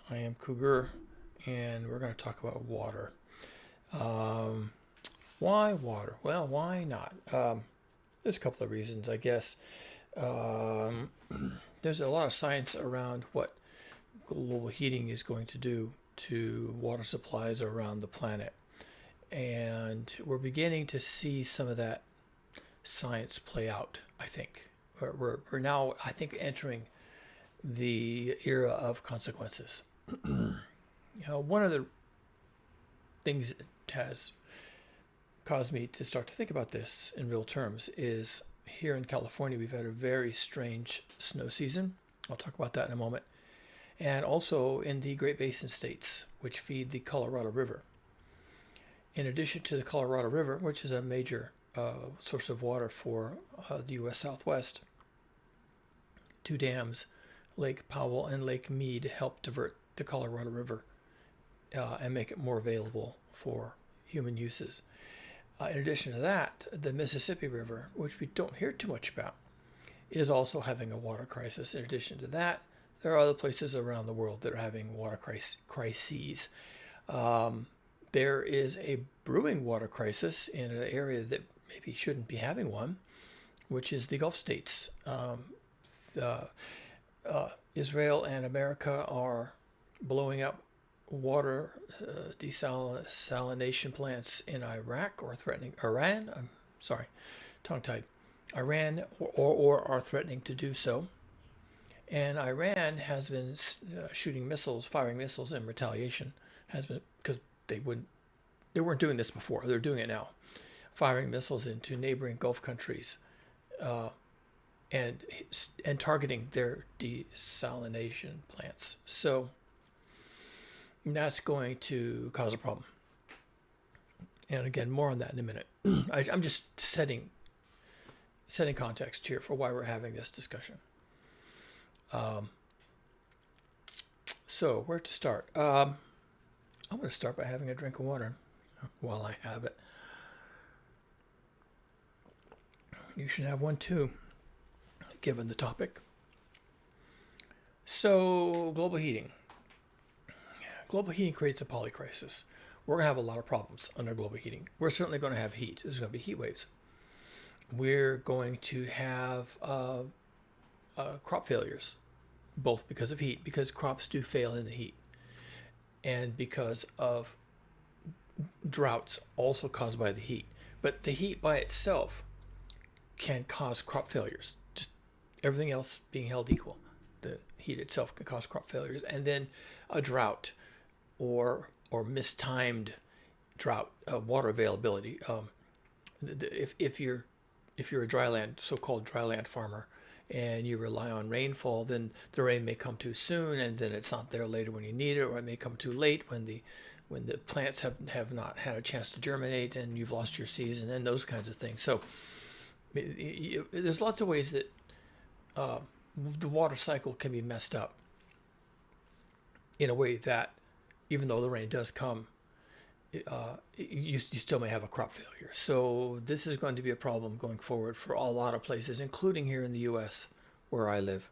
I am Cougar, and we're going to talk about water. Um, why water? Well, why not? There's a couple of reasons, I guess. Um, there's a lot of science around what global heating is going to do to water supplies around the planet. And we're beginning to see some of that science play out, I think. We're now, I think, entering the era of consequences. One of the things that has caused me to start to think about this in real terms is here in California, we've had a very strange snow season. I'll talk about that in a moment. And also in the Great Basin states, which feed the Colorado River. In addition to the Colorado River, which is a major source of water for the U.S. Southwest, two dams, Lake Powell and Lake Mead, help divert the Colorado River and make it more available for human uses. In addition to that, the Mississippi River, which we don't hear too much about, is also having a water crisis. In addition to that, there are other places around the world that are having water crises. There is a brewing water crisis in an area that maybe shouldn't be having one, which is the Gulf states. Israel and America are blowing up water desalination plants in Iraq or threatening Iran. I'm sorry, tongue-tied. Iran or are threatening to do so. And Iran has been shooting missiles, firing missiles in retaliation. Has been because they weren't doing this before. They're doing it now, firing missiles into neighboring Gulf countries, and targeting their desalination plants. So that's going to cause a problem. And again, more on that in a minute. I'm just setting context here for why we're having this discussion. So where to start? I'm going to start by having a drink of water while I have it. You should have one too, given the topic. So, global heating. Global heating creates a polycrisis. We're going to have a lot of problems under global heating. We're certainly going to have heat. There's going to be heat waves. We're going to have crop failures, both because of heat, because crops do fail in the heat, and because of droughts also caused by the heat. But the heat by itself can cause crop failures. Just everything else being held equal, the heat itself can cause crop failures, and then a drought or mistimed drought, water availability. If you're a dryland, so-called dryland farmer, and you rely on rainfall, then the rain may come too soon, and then it's not there later when you need it, or it may come too late when the plants have not had a chance to germinate, and you've lost your season, and those kinds of things. So there's lots of ways that the water cycle can be messed up in a way that, even though the rain does come, you still may have a crop failure. So this is going to be a problem going forward for a lot of places, including here in the U.S. where I live.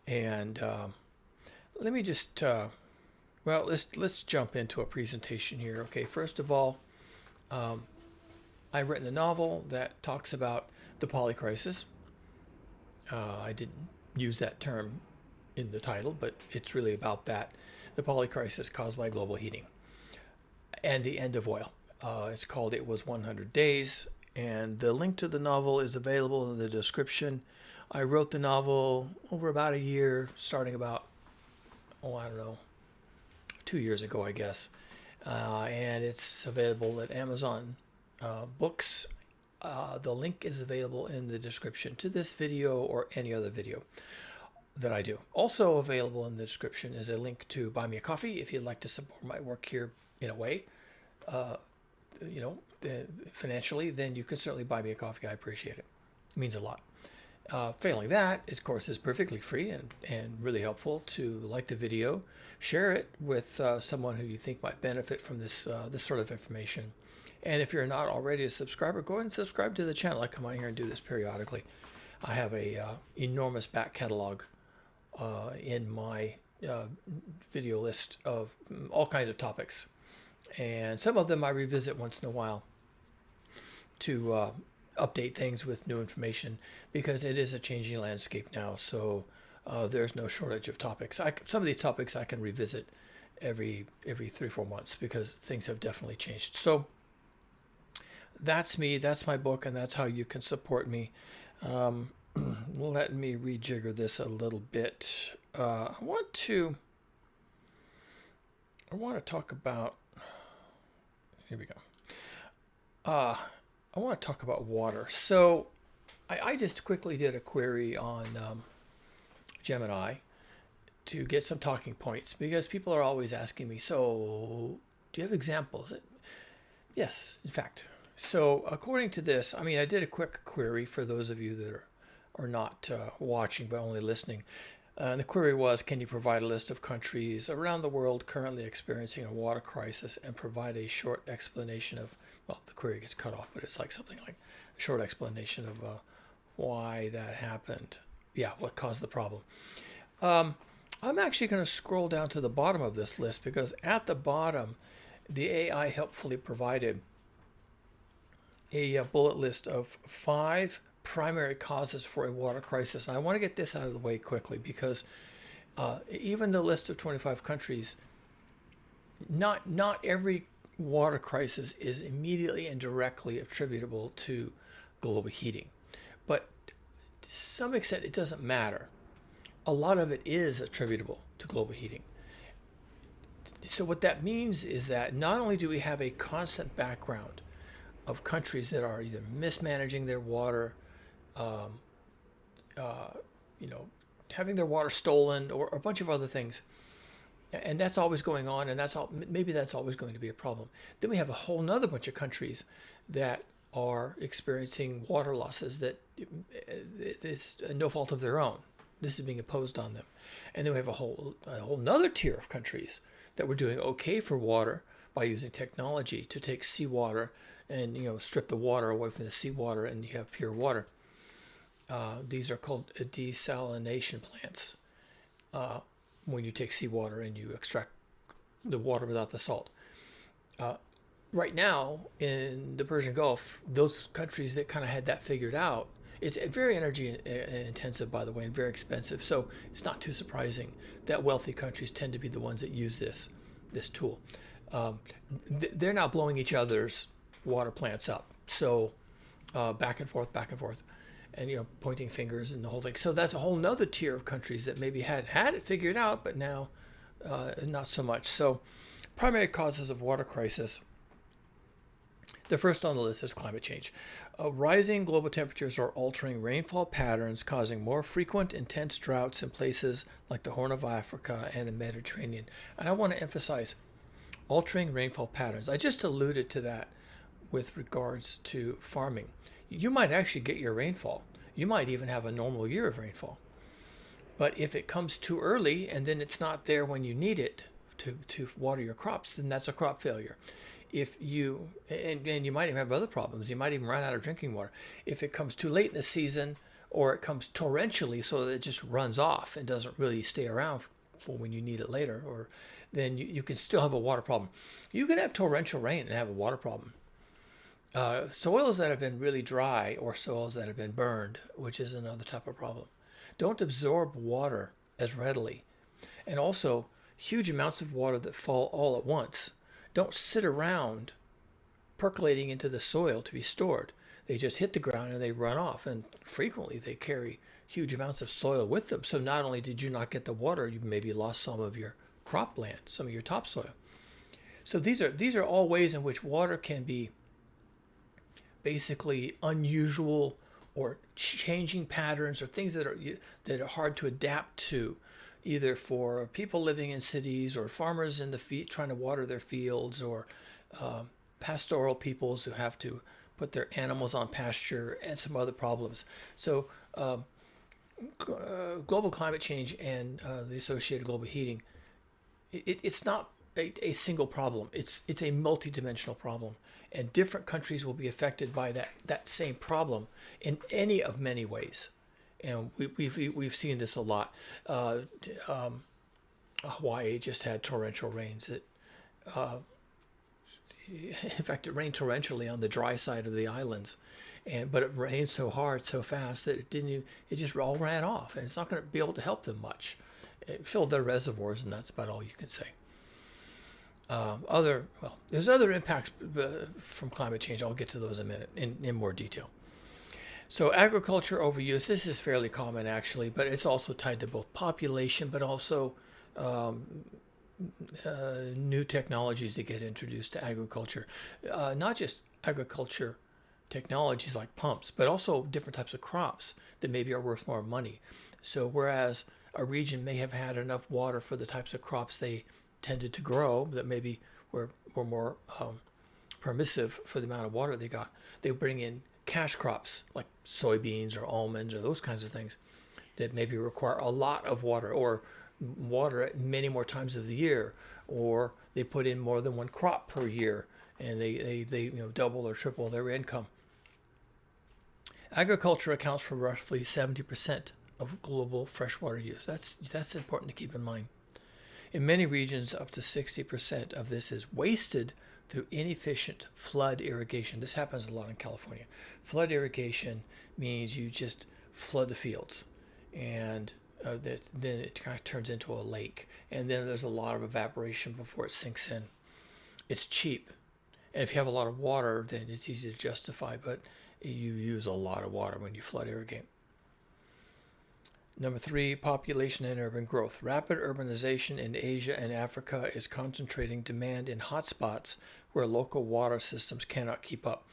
And let me just, let's jump into a presentation here. Okay, first of all, I've written a novel that talks about the polycrisis. I didn't use that term in the title, but it's really about that. The polycrisis caused by global heating and the end of oil. It's called It Was 100 Days, and the link to the novel is available in the description. I wrote the novel over about a year, starting about, 2 years ago, I guess. And it's available at Amazon Books. The link is available in the description to this video or any other video that I do. Also available in the description is a link to buy me a coffee if you'd like to support my work here in a way, financially. Then you can certainly buy me a coffee. I appreciate it. It means a lot. Failing that, of course, is perfectly free and really helpful to like the video, share it with someone who you think might benefit from this sort of information. And if you're not already a subscriber, go ahead and subscribe to the channel. I come out here and do this periodically. I have a enormous back catalog in my uh, video list of all kinds of topics, and some of them I revisit once in a while to update things with new information because it is a changing landscape now. So there's no shortage of topics. Some of these topics I can revisit every 3-4 months because things have definitely changed. So that's me. That's my book, and that's how you can support me. Let me rejigger this a little bit. I want to talk about. Here we go. I want to talk about water. So I just quickly did a query on Gemini to get some talking points because people are always asking me, so do you have examples? Yes, in fact. So according to this, I mean, I did a quick query for those of you that are not watching but only listening. And the query was, can you provide a list of countries around the world currently experiencing a water crisis and provide a short explanation of, well, the query gets cut off, but it's like something like a short explanation of why that happened. Yeah, what caused the problem. I'm actually going to scroll down to the bottom of this list because at the bottom, the AI helpfully provided a bullet list of 5 primary causes for a water crisis. And I want to get this out of the way quickly because even the list of 25 countries, not every water crisis is immediately and directly attributable to global heating. But to some extent, it doesn't matter. A lot of it is attributable to global heating. So what that means is that not only do we have a constant background of countries that are either mismanaging their water, having their water stolen, or a bunch of other things, and that's always going on, and that's always going to be a problem. Then we have a whole nother bunch of countries that are experiencing water losses that it's no fault of their own. This is being imposed on them. And then we have a whole nother tier of countries that were doing okay for water by using technology to take seawater and strip the water away from the seawater, and you have pure water. These are called desalination plants. When you take seawater and you extract the water without the salt. Right now in the Persian Gulf, those countries that kind of had that figured out, it's very energy intensive, by the way, and very expensive. So it's not too surprising that wealthy countries tend to be the ones that use this tool. They're now blowing each other's water plants up. So back and forth, and pointing fingers and the whole thing. So that's a whole nother tier of countries that maybe had it figured out, but now not so much. So primary causes of water crisis. The first on the list is climate change. Rising global temperatures are altering rainfall patterns, causing more frequent, intense droughts in places like the Horn of Africa and the Mediterranean. And I want to emphasize altering rainfall patterns. I just alluded to that with regards to farming. You might actually get your rainfall. You might even have a normal year of rainfall. But if it comes too early and then it's not there when you need it to water your crops, then that's a crop failure. If you, and you might even have other problems. You might even run out of drinking water. If it comes too late in the season, or it comes torrentially so that it just runs off and doesn't really stay around for when you need it later, or then you can still have a water problem. You can have torrential rain and have a water problem. Soils that have been really dry or soils that have been burned, which is another type of problem, don't absorb water as readily. And also, huge amounts of water that fall all at once don't sit around percolating into the soil to be stored. They just hit the ground and they run off. And frequently they carry huge amounts of soil with them. So not only did you not get the water, you maybe lost some of your cropland, some of your topsoil. So these are all ways in which water can be basically unusual or changing patterns or things that are hard to adapt to, either for people living in cities or farmers in the trying to water their fields, or pastoral peoples who have to put their animals on pasture, and some other problems. So global climate change and the associated global heating, it's not a single problem. It's a multidimensional problem, and different countries will be affected by that same problem in any of many ways. And we've seen this a lot. Hawaii just had torrential rains. In fact, it rained torrentially on the dry side of the islands, but it rained so hard, so fast that it just all ran off, and it's not going to be able to help them much. It filled their reservoirs, and that's about all you can say. There's other impacts from climate change. I'll get to those in a minute in more detail. So agriculture overuse, this is fairly common actually, but it's also tied to both population, but also new technologies that get introduced to agriculture. Not just agriculture technologies like pumps, but also different types of crops that maybe are worth more money. So whereas a region may have had enough water for the types of crops they tended to grow that maybe were more permissive for the amount of water they got, they bring in cash crops like soybeans or almonds or those kinds of things that maybe require a lot of water, or water many more times of the year, or they put in more than one crop per year, and they double or triple their income. Agriculture accounts for roughly 70% of global freshwater use. That's important to keep in mind. In many regions, up to 60% of this is wasted through inefficient flood irrigation. This happens a lot in California. Flood irrigation means you just flood the fields, and then it kind of turns into a lake, and then there's a lot of evaporation before it sinks in. It's cheap, and if you have a lot of water, then it's easy to justify, but you use a lot of water when you flood irrigate. Number 3, population and urban growth. Rapid urbanization in Asia and Africa is concentrating demand in hotspots where local water systems cannot keep up.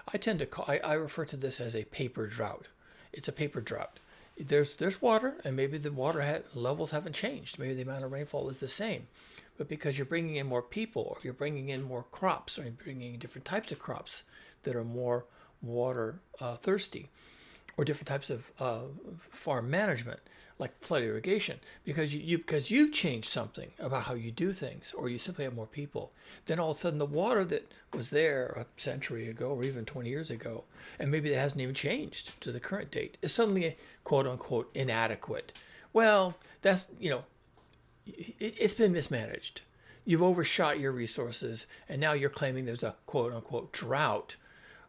I refer to this as a paper drought. It's a paper drought. There's water, and maybe the water levels haven't changed. Maybe the amount of rainfall is the same. But because you're bringing in more people, or you're bringing in more crops, or you're bringing in different types of crops that are more water thirsty, or different types of farm management, like flood irrigation, because you've changed something about how you do things, or you simply have more people, then all of a sudden the water that was there a century ago or even 20 years ago, and maybe that hasn't even changed to the current date, is suddenly quote unquote inadequate. Well, that's, it's been mismanaged. You've overshot your resources, and now you're claiming there's a quote unquote drought,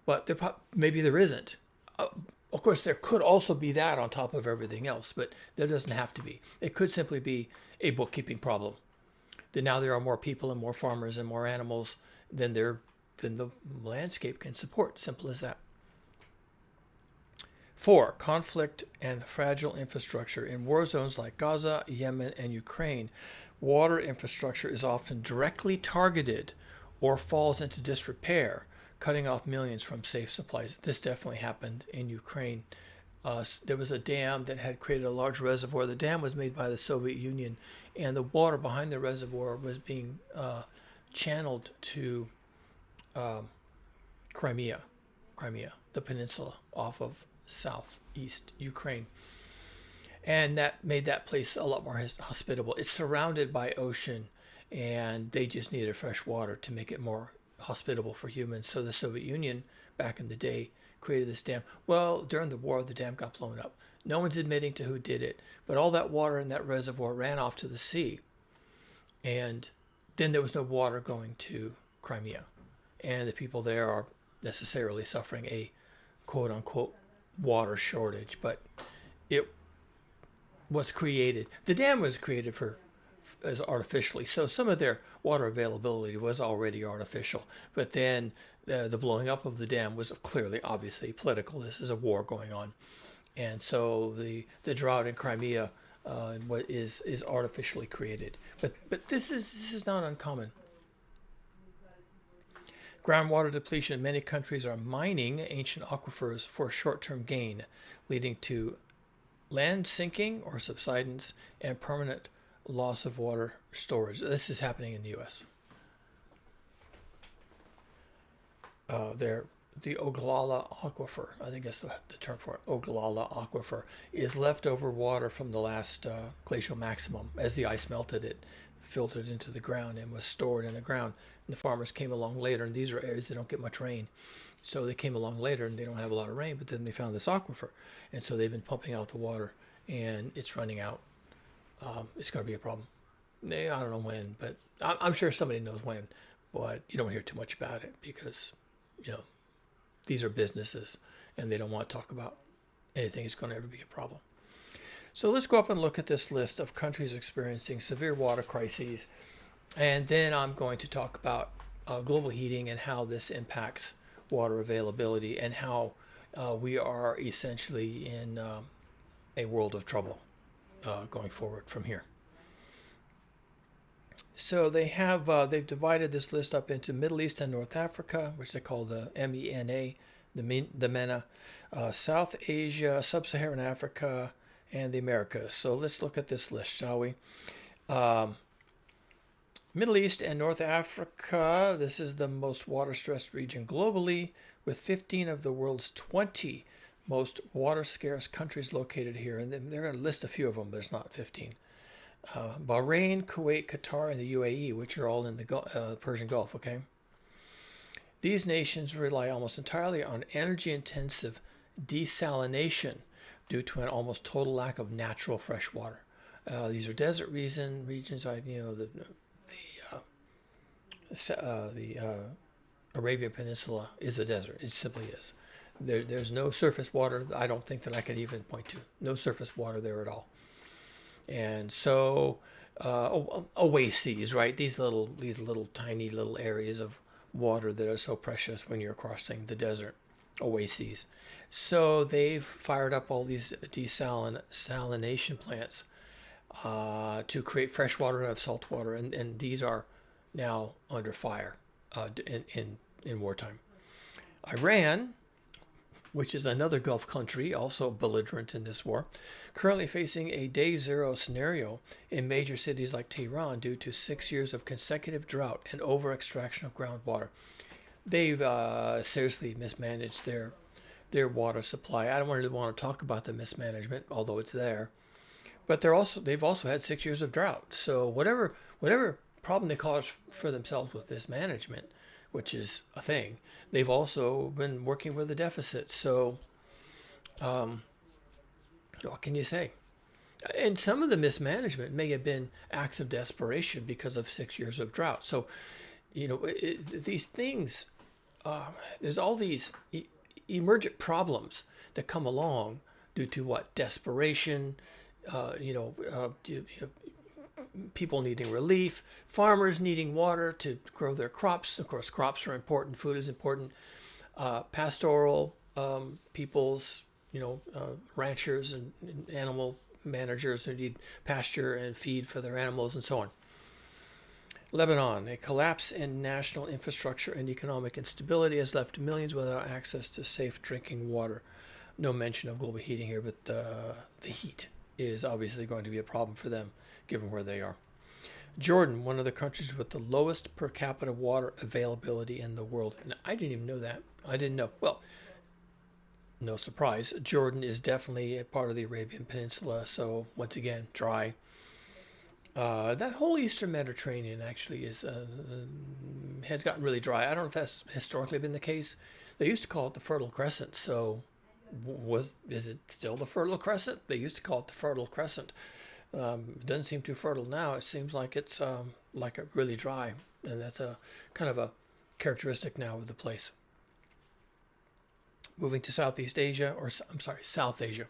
but maybe there isn't. Of course, there could also be that on top of everything else, but there doesn't have to be. It could simply be a bookkeeping problem. That now there are more people and more farmers and more animals than the landscape can support. Simple as that. 4, conflict and fragile infrastructure. In war zones like Gaza, Yemen, and Ukraine, water infrastructure is often directly targeted or falls into disrepair, cutting off millions from safe supplies. This definitely happened in Ukraine. There was a dam that had created a large reservoir. The dam was made by the Soviet Union, and the water behind the reservoir was being channeled to Crimea, the peninsula off of southeast Ukraine. And that made that place a lot more hospitable. It's surrounded by ocean, and they just needed fresh water to make it more hospitable for humans. So the Soviet Union back in the day created this dam. Well, during the war, the dam got blown up. No one's admitting to who did it, but all that water in that reservoir ran off to the sea, and then there was no water going to Crimea, and the people there are necessarily suffering a quote unquote water shortage. But it was created, the dam was created as artificially, so some of their water availability was already artificial, but then the blowing up of the dam was clearly, obviously political. This is a war going on, and so the drought in Crimea is artificially created. But this is not uncommon. Groundwater depletion. Many countries are mining ancient aquifers for short-term gain, leading to land sinking or subsidence and permanent loss of water storage. This is happening in the U.S. The Ogallala Aquifer, I think that's the term for it, Ogallala Aquifer, is leftover water from the last glacial maximum. As the ice melted, it filtered into the ground and was stored in the ground. And the farmers came along later, and these are areas that don't get much rain. So they came along later, and they don't have a lot of rain, but then they found this aquifer. And so they've been pumping out the water, and it's running out. It's going to be a problem. I don't know when, but I'm sure somebody knows when. But you don't hear too much about it because, you know, these are businesses and they don't want to talk about anything that's going to ever be a problem. So let's go up and look at this list of countries experiencing severe water crises. And then I'm going to talk about global heating and how this impacts water availability and how we are essentially in a world of trouble going forward from here. So they've divided this list up into Middle East and North Africa, which they call the MENA, the MENA, South Asia, Sub-Saharan Africa, and the Americas. So let's look at this list, shall we? Middle East and North Africa, this is the most water-stressed region globally, with 15 of the world's 20 most water-scarce countries located here. And they're going to list a few of them, but it's not 15. Bahrain, Kuwait, Qatar, and the UAE, which are all in the Persian Gulf, okay? These nations rely almost entirely on energy-intensive desalination due to an almost total lack of natural fresh water. These are desert regions, the Arabian Peninsula is a desert. It simply is. There's no surface water. I don't think that I could even point to. No surface water there at all. And so oases, right? These little tiny little areas of water that are so precious when you're crossing the desert. Oases. So they've fired up all these desalination plants to create fresh water out of salt water, and these are now under fire in wartime. Iran, which is another Gulf country, also belligerent in this war, currently facing a day zero scenario in major cities like Tehran due to 6 years of consecutive drought and over-extraction of groundwater. They've seriously mismanaged their water supply. I don't really want to talk about the mismanagement, although it's there. But they've also had 6 years of drought. So whatever problem they cause for themselves with this management, which is a thing, they've also been working with a deficit. So what can you say? And some of the mismanagement may have been acts of desperation because of 6 years of drought. So, these things, there's all these emergent problems that come along due to what? Desperation, people needing relief, farmers needing water to grow their crops. Of course, crops are important. Food is important. Pastoral peoples, ranchers and animal managers who need pasture and feed for their animals and so on. Lebanon, a collapse in national infrastructure and economic instability has left millions without access to safe drinking water. No mention of global heating here, but the heat is obviously going to be a problem for them, given where they are. Jordan, one of the countries with the lowest per capita water availability in the world. And I didn't even know that. I didn't know. Well, no surprise. Jordan is definitely a part of the Arabian Peninsula, so once again, dry. That whole Eastern Mediterranean actually has gotten really dry. I don't know if that's historically been the case. They used to call it the Fertile Crescent, so is it still the Fertile Crescent? They used to call it the Fertile Crescent. It doesn't seem too fertile now. It seems like it's really dry, and that's a kind of a characteristic now of the place. Moving to Southeast Asia, South Asia.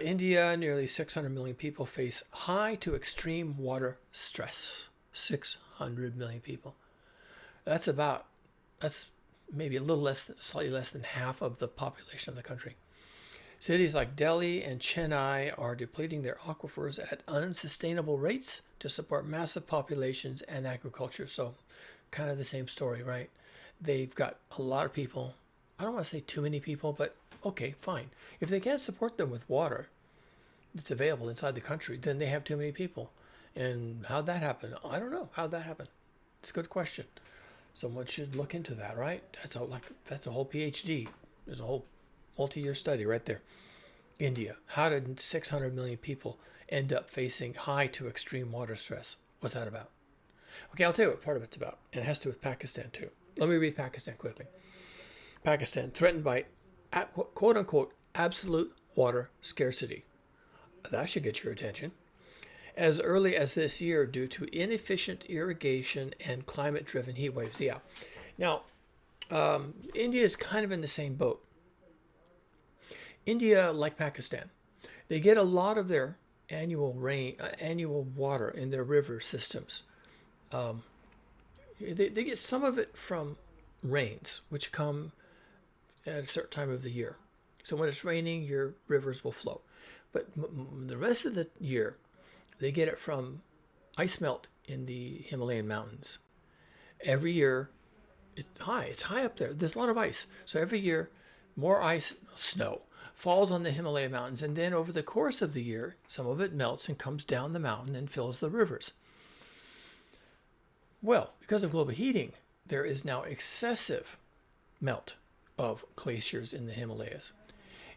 India, nearly 600 million people face high to extreme water stress. 600 million people. That's maybe slightly less than half of the population of the country. Cities like Delhi and Chennai are depleting their aquifers at unsustainable rates to support massive populations and agriculture. So kind of the same story, right? They've got a lot of people. I don't want to say too many people, but okay, fine. If they can't support them with water that's available inside the country, then they have too many people. And how'd that happen? I don't know how'd that happen. It's a good question. Someone should look into that, right? That's a whole PhD. There's a whole multi-year study right there. India. How did 600 million people end up facing high to extreme water stress? What's that about? Okay, I'll tell you what part of it's about. And it has to do with Pakistan too. Let me read Pakistan quickly. Pakistan, threatened by quote-unquote absolute water scarcity. That should get your attention. as early as this year due to inefficient irrigation and climate-driven heat waves. Yeah. Now, India is kind of in the same boat. India, like Pakistan, they get a lot of their annual rain, annual water in their river systems. They get some of it from rains, which come at a certain time of the year. So when it's raining, your rivers will flow. But the rest of the year, they get it from ice melt in the Himalayan mountains. Every year, it's high up there. There's a lot of ice. So every year, more ice, snow, falls on the Himalaya mountains. And then over the course of the year, some of it melts and comes down the mountain and fills the rivers. Well, because of global heating, there is now excessive melt of glaciers in the Himalayas.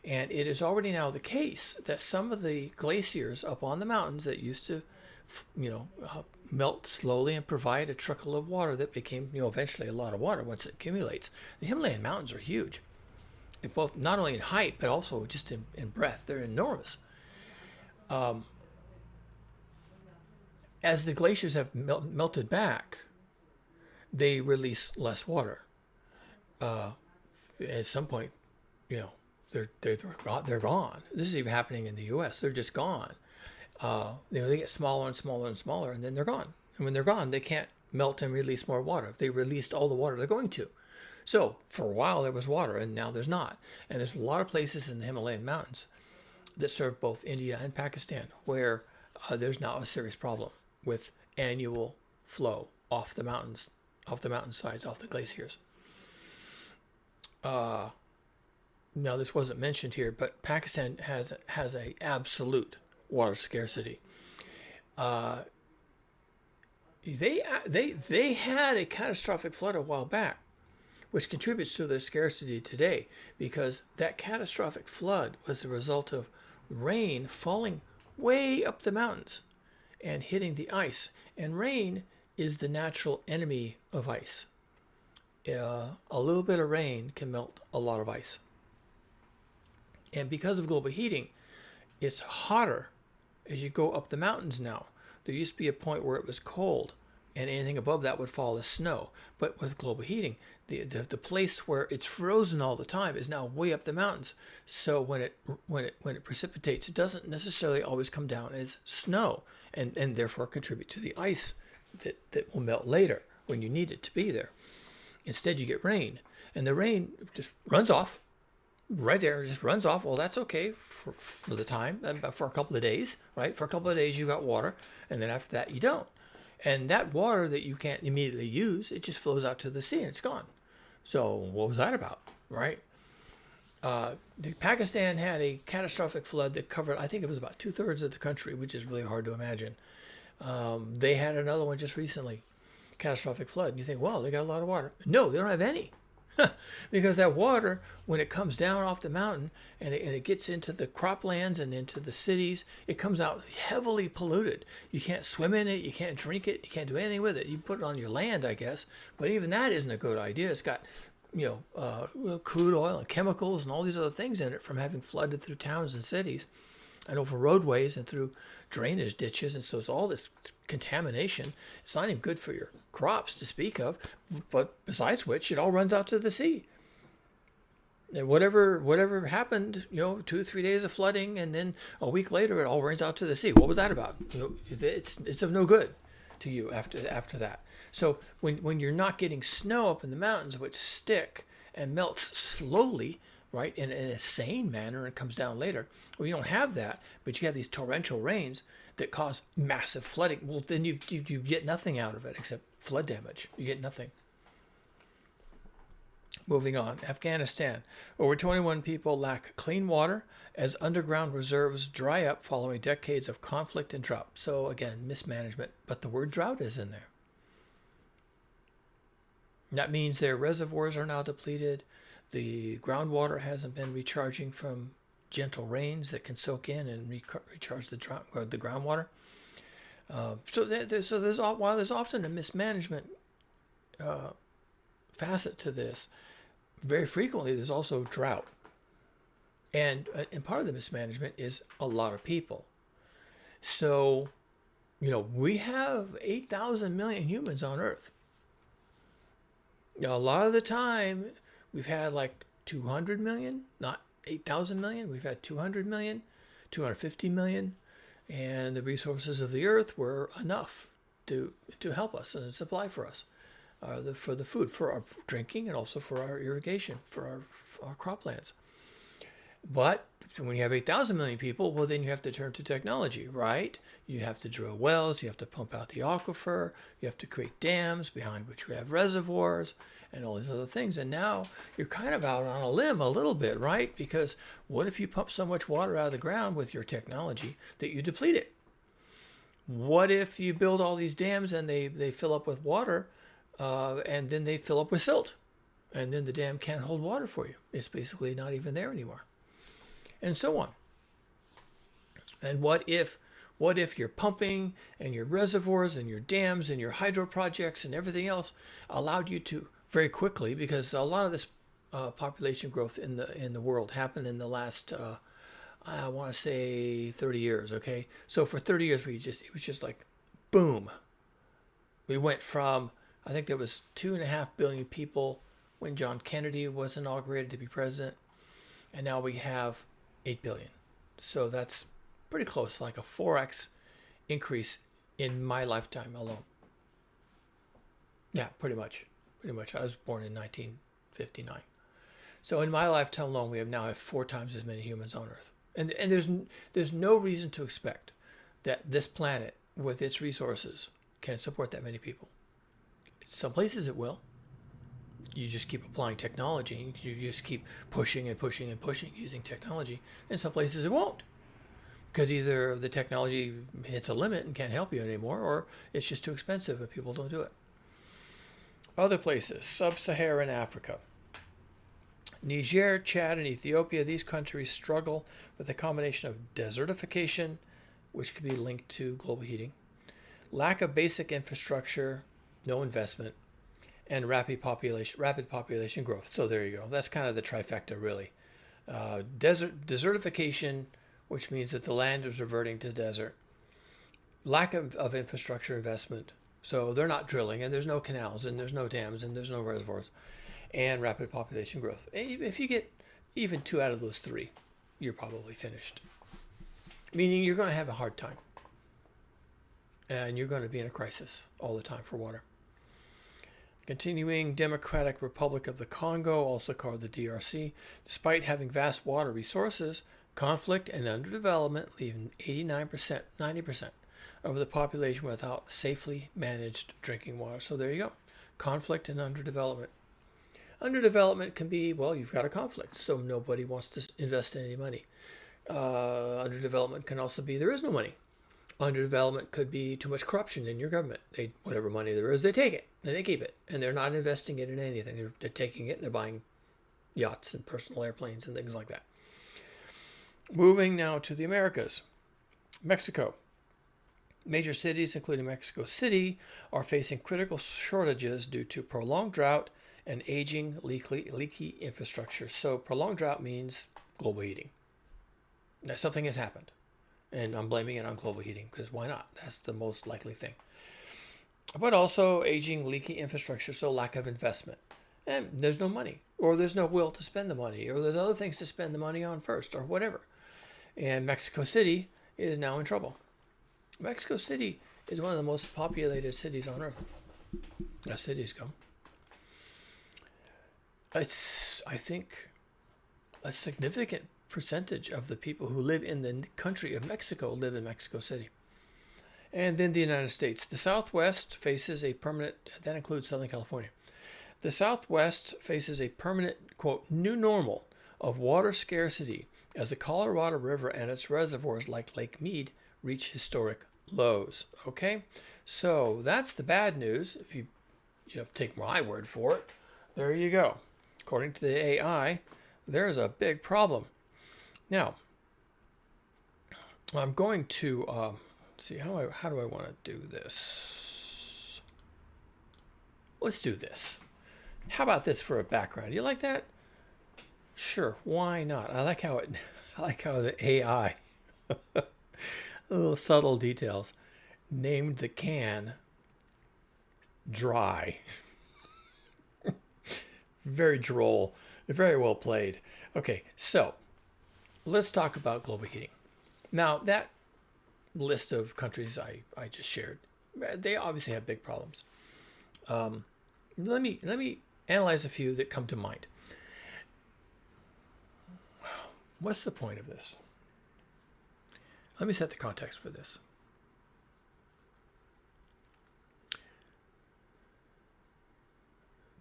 And it is already now the case that some of the glaciers up on the mountains that used to, melt slowly and provide a trickle of water that became, eventually a lot of water once it accumulates. The Himalayan mountains are huge, both not only in height but also just in breadth. They're enormous. As the glaciers have melted back, they release less water. At some point, they're gone. This is even happening in the U.S. They're just gone. They get smaller and smaller and smaller, and then they're gone. And when they're gone, they can't melt and release more water. They released all the water they're going to. So for a while there was water, and now there's not. And there's a lot of places in the Himalayan mountains that serve both India and Pakistan where there's now a serious problem with annual flow off the mountains, off the mountainsides, off the glaciers. Now this wasn't mentioned here, but Pakistan has a absolute water scarcity. They had a catastrophic flood a while back, which contributes to their scarcity today, because that catastrophic flood was the result of rain falling way up the mountains and hitting the ice. And rain is the natural enemy of ice. A little bit of rain can melt a lot of ice. And because of global heating, it's hotter as you go up the mountains now. There used to be a point where it was cold and anything above that would fall as snow. But with global heating, the place where it's frozen all the time is now way up the mountains. So when it precipitates, it doesn't necessarily always come down as snow and therefore contribute to the ice that will melt later when you need it to be there. Instead, you get rain, and the rain just runs off right there, just runs off. Well, that's okay for the time, for a couple of days, right? For a couple of days, you got water, and then after that, you don't. And that water that you can't immediately use, it just flows out to the sea, and it's gone. So what was that about, right? Pakistan had a catastrophic flood that covered, I think it was about 2/3 of the country, which is really hard to imagine. They had another one just recently, catastrophic flood. And you think, well, they got a lot of water. No, they don't have any. Because that water, when it comes down off the mountain and it gets into the croplands and into the cities, it comes out heavily polluted. You can't swim in it, you can't drink it, you can't do anything with it. You put it on your land, I guess, but even that isn't a good idea. It's got, crude oil and chemicals and all these other things in it from having flooded through towns and cities and over roadways and through drainage ditches. And so it's all this contamination. It's not even good for your crops to speak of, but besides which, it all runs out to the sea. And whatever happened, 2-3 days of flooding, and then a week later, it all runs out to the sea. What was that about? It's of no good to you after that. So when you're not getting snow up in the mountains, which stick and melts slowly, right, in a sane manner and comes down later, well, you don't have that, but you have these torrential rains that cause massive flooding. Well, then you get nothing out of it except flood damage. You get nothing. Moving on, Afghanistan. Over 21 people lack clean water as underground reserves dry up following decades of conflict and drought. So again, mismanagement, but the word drought is in there. That means their reservoirs are now depleted. The groundwater hasn't been recharging from gentle rains that can soak in and recharge the groundwater. While there's often a mismanagement facet to this, very frequently there's also drought. And part of the mismanagement is a lot of people. So We have 8,000 million humans on Earth. A lot of the time, we've had like 200 million, not 8,000 million. We've had 200 million, 250 million, and the resources of the Earth were enough to help us and supply for us, for the food, for our drinking, and also for our irrigation, for our croplands. But when you have 8,000 million people, well, then you have to turn to technology, right? You have to drill wells, you have to pump out the aquifer, you have to create dams behind which we have reservoirs and all these other things. And now you're kind of out on a limb a little bit, right? Because what if you pump so much water out of the ground with your technology that you deplete it? What if you build all these dams and they fill up with water and then they fill up with silt? And then the dam can't hold water for you. It's basically not even there anymore. And so on. And what if your pumping and your reservoirs and your dams and your hydro projects and everything else allowed you to very quickly, because a lot of this population growth in the world happened in the last I want to say 30 years. Okay, so for 30 years it was just like boom. We went from, I think there was 2.5 billion people when John Kennedy was inaugurated to be president, and now we have 8 billion. So that's pretty close, like a 4x increase in my lifetime alone. Yeah, pretty much. I was born in 1959. So in my lifetime alone, we now have 4 times as many humans on Earth. And there's no reason to expect that this planet, with its resources, can support that many people. Some places it will. You just keep applying technology. You just keep pushing and pushing and pushing using technology. And some places it won't. Because either the technology hits a limit and can't help you anymore, or it's just too expensive and people don't do it. Other places, sub-Saharan Africa. Niger, Chad, and Ethiopia, these countries struggle with a combination of desertification, which could be linked to global heating, lack of basic infrastructure, no investment, and rapid population growth. So there you go. That's kind of the trifecta, really. Desertification, which means that the land is reverting to desert. Lack of infrastructure investment. So they're not drilling, and there's no canals, and there's no dams, and there's no reservoirs. And rapid population growth. If you get even 2 out of those 3, you're probably finished. Meaning you're going to have a hard time. And you're going to be in a crisis all the time for water. Continuing, Democratic Republic of the Congo, also called the DRC, despite having vast water resources, conflict and underdevelopment leave 89%, 90% of the population without safely managed drinking water. So there you go. Conflict and underdevelopment. Underdevelopment can be, well, you've got a conflict, so nobody wants to invest any money. Underdevelopment can also be there is no money. Underdevelopment could be too much corruption in your government. Whatever money there is, they take it and they keep it, and they're not investing it in anything. They're taking it and they're buying yachts and personal airplanes and things like that. Moving now to the Americas. Mexico. Major cities, including Mexico City, are facing critical shortages due to prolonged drought and aging, leaky infrastructure. So prolonged drought means global heating. Now, something has happened. And I'm blaming it on global heating, because why not? That's the most likely thing. But also aging, leaky infrastructure, so lack of investment. And there's no money, or there's no will to spend the money, or there's other things to spend the money on first, or whatever. And Mexico City is now in trouble. Mexico City is one of the most populated cities on Earth. As cities go. It's, I think, a significant percentage of the people who live in the country of Mexico live in Mexico City. And then the United States. The Southwest faces a permanent, that includes Southern California. The Southwest faces a permanent, quote, new normal of water scarcity as the Colorado River and its reservoirs like Lake Mead reach historic lows. Okay? So that's the bad news. If you take my word for it, there you go. According to the AI, there's a big problem. Now, I'm going to see how do I want to do this. Let's do this. How about this for a background? You like that? Sure, why not? I like how the AI, little subtle details. named the can Dry. Very droll. Very well played. Okay, so let's talk about global heating. Now, that list of countries I just shared, they obviously have big problems. Let me analyze a few that come to mind. What's the point of this? Let me set the context for this.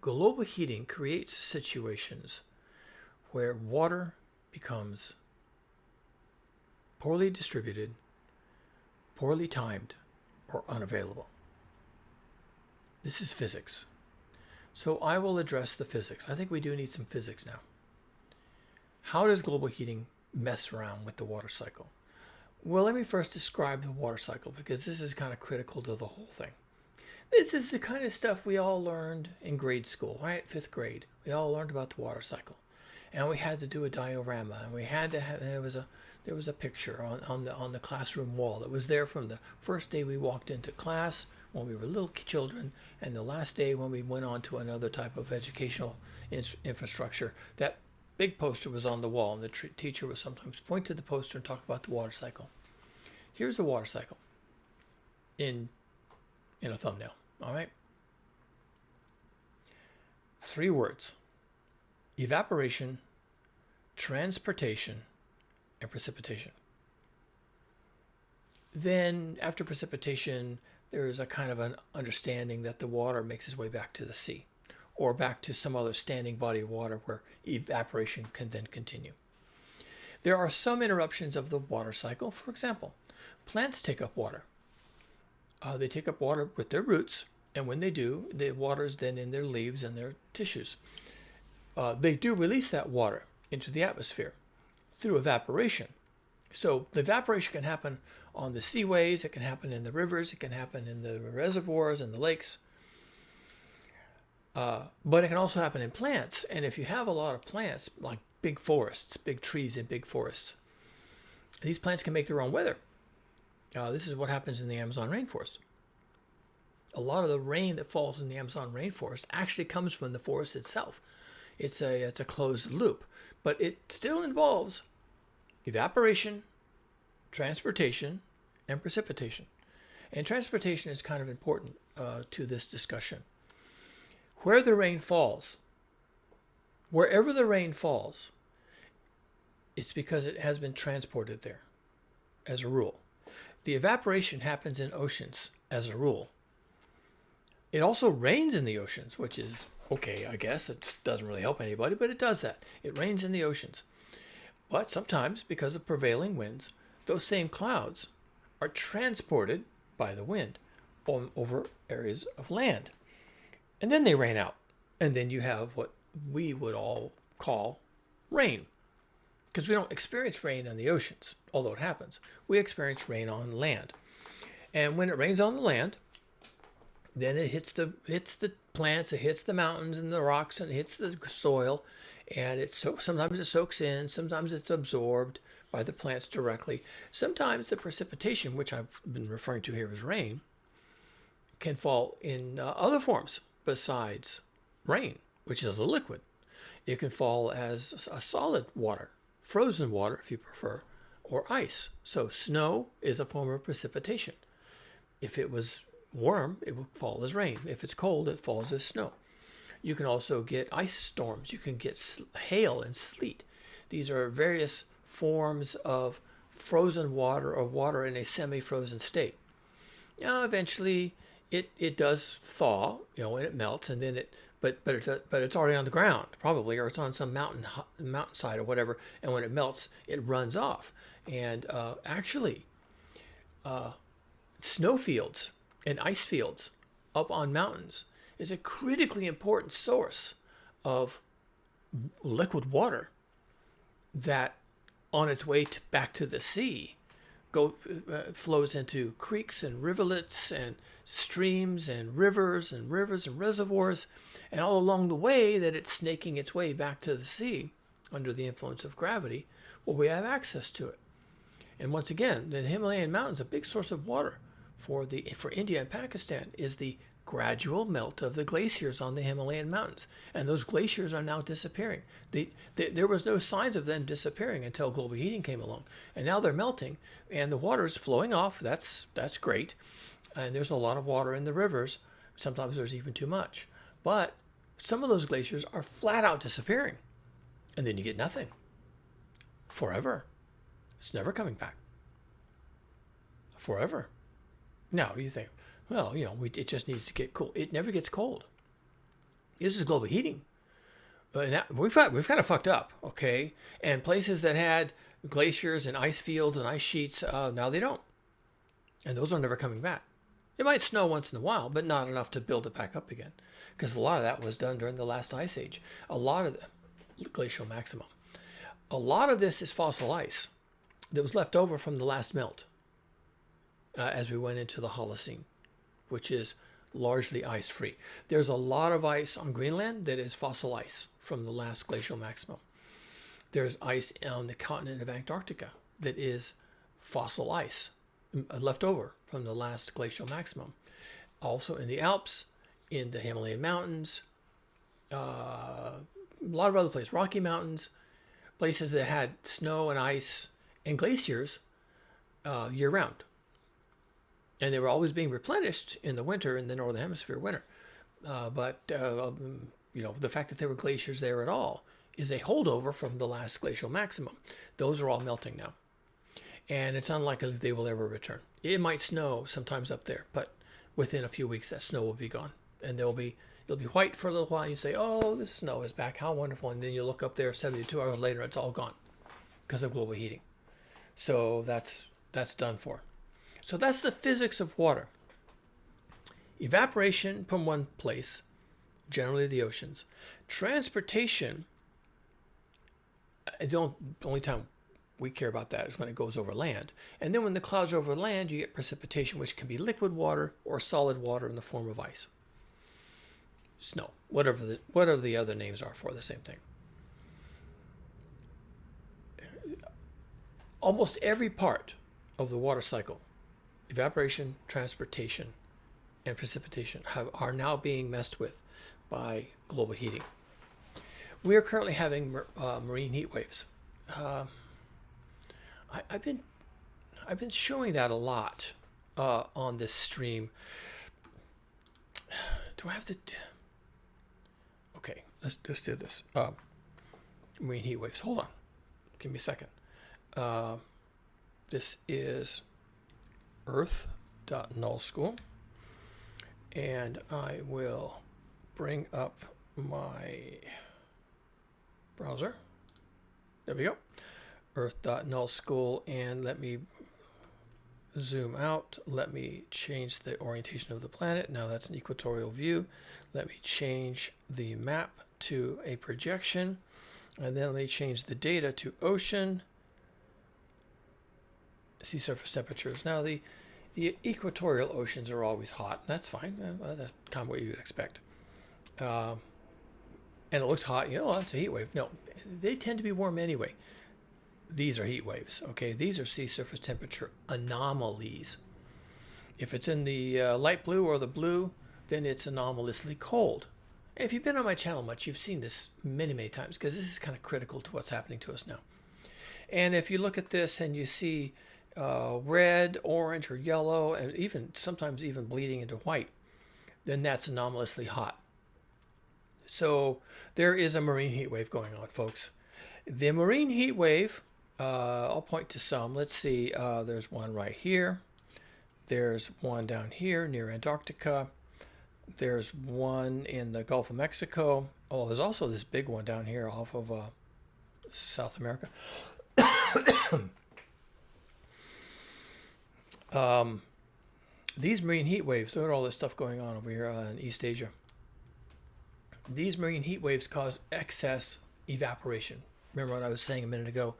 Global heating creates situations where water becomes poorly distributed, poorly timed, or unavailable. This is physics. So I will address the physics. I think we do need some physics now. How does global heating mess around with the water cycle? Well, let me first describe the water cycle because this is kind of critical to the whole thing. This is the kind of stuff we all learned in grade school, right? 5th grade. We all learned about the water cycle. And we had to do a diorama, and we had to have, there was a picture on the classroom wall that was there from the first day we walked into class when we were little children, and the last day when we went on to another type of educational infrastructure. That big poster was on the wall, and the teacher would sometimes point to the poster and talk about the water cycle. Here's the water cycle in a thumbnail, all right? 3 words: evaporation, transportation, and precipitation. Then after precipitation, there is a kind of an understanding that the water makes its way back to the sea or back to some other standing body of water where evaporation can then continue. There are some interruptions of the water cycle. For example, plants take up water. They take up water with their roots, and when they do, the water is then in their leaves and their tissues. They do release that water into the atmosphere through evaporation. So the evaporation can happen on the seaways, it can happen in the rivers, it can happen in the reservoirs and the lakes. But it can also happen in plants. And if you have a lot of plants, like big forests, big trees in big forests, these plants can make their own weather. This is what happens in the Amazon rainforest. A lot of the rain that falls in the Amazon rainforest actually comes from the forest itself. It's a closed loop, but it still involves evaporation, transportation, and precipitation. And transportation is kind of important to this discussion. Where the rain falls, wherever the rain falls, it's because it has been transported there, as a rule. The evaporation happens in oceans, as a rule. It also rains in the oceans, which is okay, I guess. It doesn't really help anybody, but it does that. It rains in the oceans. But sometimes, because of prevailing winds, those same clouds are transported by the wind over areas of land. And then they rain out. And then you have what we would all call rain. Because we don't experience rain in the oceans, although it happens. We experience rain on land. And when it rains on the land, then it hits the plants, it hits the mountains and the rocks, and it hits the soil. And sometimes it soaks in, sometimes it's absorbed by the plants directly. Sometimes the precipitation, which I've been referring to here as rain, can fall in other forms besides rain, which is a liquid. It can fall as a solid water, frozen water if you prefer, or ice. So snow is a form of precipitation. If it was warm, it would fall as rain. If it's cold, it falls as snow. You can also get ice storms. You can get hail and sleet. These are various forms of frozen water or water in a semi-frozen state. Now, eventually, it does thaw, and it melts, and then but it's already on the ground probably, or it's on some mountainside or whatever. And when it melts, it runs off. And actually, snowfields and ice fields up on mountains is a critically important source of liquid water that, on its way back to the sea, flows into creeks and rivulets and streams and rivers and reservoirs, and all along the way that it's snaking its way back to the sea under the influence of gravity, well, we have access to it. And once again, the Himalayan mountains are a big source of water for India and Pakistan is the gradual melt of the glaciers on the Himalayan mountains, and those glaciers are now disappearing. There was no signs of them disappearing until global heating came along, and now they're melting, and the water is flowing off. That's great, and there's a lot of water in the rivers. Sometimes there's even too much, but some of those glaciers are flat out disappearing, and then you get nothing forever. It's never coming back. Forever. Now you think, well, it just needs to get cool. It never gets cold. This is global heating. We've kind of fucked up, okay? And places that had glaciers and ice fields and ice sheets, now they don't. And those are never coming back. It might snow once in a while, but not enough to build it back up again. Because a lot of that was done during the last ice age. A lot of the glacial maximum. A lot of this is fossil ice that was left over from the last melt as we went into the Holocene, which is largely ice-free. There's a lot of ice on Greenland that is fossil ice from the last glacial maximum. There's ice on the continent of Antarctica that is fossil ice left over from the last glacial maximum. Also in the Alps, in the Himalayan mountains, a lot of other places, Rocky Mountains, places that had snow and ice and glaciers year-round. And they were always being replenished in the winter, in the Northern Hemisphere winter. But the fact that there were glaciers there at all is a holdover from the last glacial maximum. Those are all melting now. And it's unlikely they will ever return. It might snow sometimes up there, but within a few weeks that snow will be gone. And it'll be white for a little while. And you say, oh, the snow is back. How wonderful. And then you look up there 72 hours later, it's all gone because of global heating. So that's done for. So that's the physics of water. Evaporation from one place, generally the oceans. Transportation, the only time we care about that is when it goes over land. And then when the clouds are over land, you get precipitation, which can be liquid water or solid water in the form of ice. Snow, whatever the other names are for the same thing. Almost every part of the water cycle, evaporation, transportation, and precipitation, are now being messed with by global heating. We are currently having marine heat waves. I've been showing that a lot on this stream. Do I have to? Okay, let's do this. Marine heat waves. Hold on, give me a second. This is earth.nullschool, and I will bring up my browser. There we go. Earth.nullschool, and let me zoom out. Let me change the orientation of the planet. Now that's an equatorial view. Let me change the map to a projection, and then let me change the data to ocean, sea surface temperatures. Now the equatorial oceans are always hot. That's fine. That's kind of what you would expect. And it looks hot. That's a heat wave. No, they tend to be warm anyway. These are heat waves. Okay, these are sea surface temperature anomalies. If it's in the light blue or the blue, then it's anomalously cold. And if you've been on my channel much, you've seen this many, many times because this is kind of critical to what's happening to us now. And if you look at this and you see red, orange, or yellow, and sometimes even bleeding into white, then that's anomalously hot. So there is a marine heat wave going on, folks. The marine heat wave, I'll point to some. Let's see, there's one right here. There's one down here near Antarctica. There's one in the Gulf of Mexico. Oh, there's also this big one down here off of South America. These marine heat waves, look at all this stuff going on over here in East Asia. These marine heat waves cause excess evaporation. Remember what I was saying a minute ago,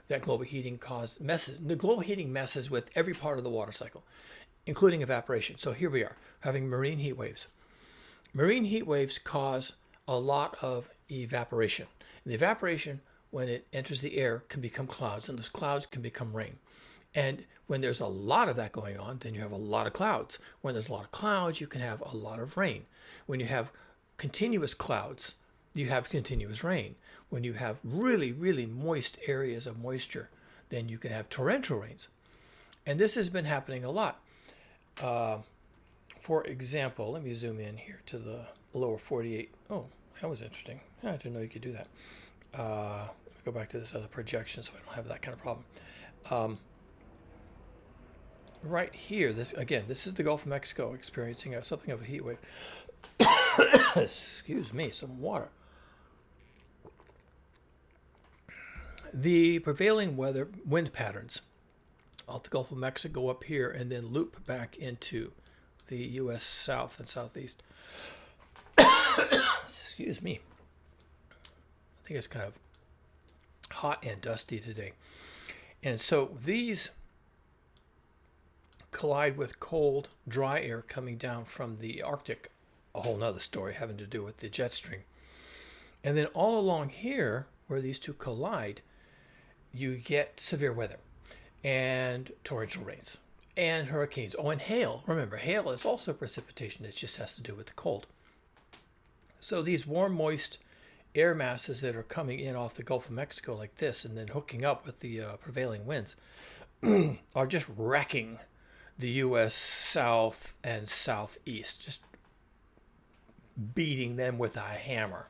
that global heating caused messes. The global heating messes with every part of the water cycle, including evaporation. So here we are, having marine heat waves. Marine heat waves cause a lot of evaporation. And the evaporation, when it enters the air, can become clouds, and those clouds can become rain. And when there's a lot of that going on, then you have a lot of clouds. When there's a lot of clouds, you can have a lot of rain. When you have continuous clouds, you have continuous rain. When you have really, really moist areas of moisture, then you can have torrential rains. And this has been happening a lot. For example, let me zoom in here to the lower 48. Oh, that was interesting. I didn't know you could do that. Let me go back to this other projection so I don't have that kind of problem. Right here, this is the Gulf of Mexico experiencing something of a heat wave. Excuse me, some water. The prevailing wind patterns off the Gulf of Mexico up here and then loop back into the U.S. South and Southeast. Excuse me. I think it's kind of hot and dusty today. And so these collide with cold, dry air coming down from the Arctic, a whole nother story having to do with the jet stream. And then all along here, where these two collide, you get severe weather and torrential rains and hurricanes. Oh, and hail. Remember, hail is also precipitation. It just has to do with the cold. So these warm, moist air masses that are coming in off the Gulf of Mexico like this and then hooking up with the prevailing winds are just wrecking the U.S. South and Southeast, just beating them with a hammer.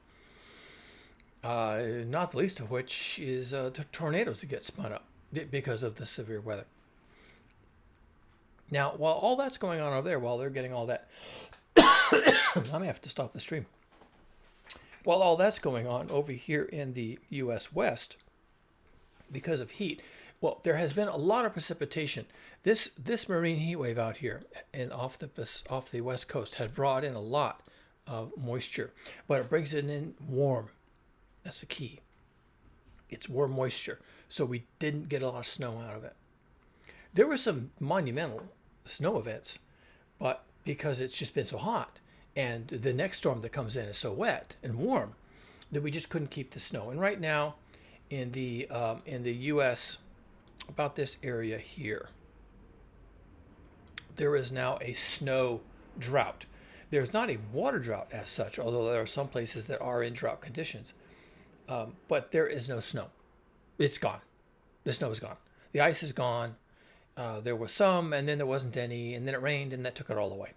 Not the least of which is the tornadoes that get spun up because of the severe weather. Now, while all that's going on over there, while they're getting all that, I may have to stop the stream. While all that's going on over here in the U.S. West, because of heat, well, there has been a lot of precipitation. This marine heat wave out here and off the West Coast had brought in a lot of moisture, but it brings it in warm. That's the key. It's warm moisture. So we didn't get a lot of snow out of it. There were some monumental snow events, but because it's just been so hot and the next storm that comes in is so wet and warm that we just couldn't keep the snow. And right now in the U.S., about this area here, there is now a snow drought. There's not a water drought as such, although there are some places that are in drought conditions. But there is no snow. It's gone. The snow is gone. The ice is gone. There was some, and then there wasn't any, and then it rained, and that took it all away.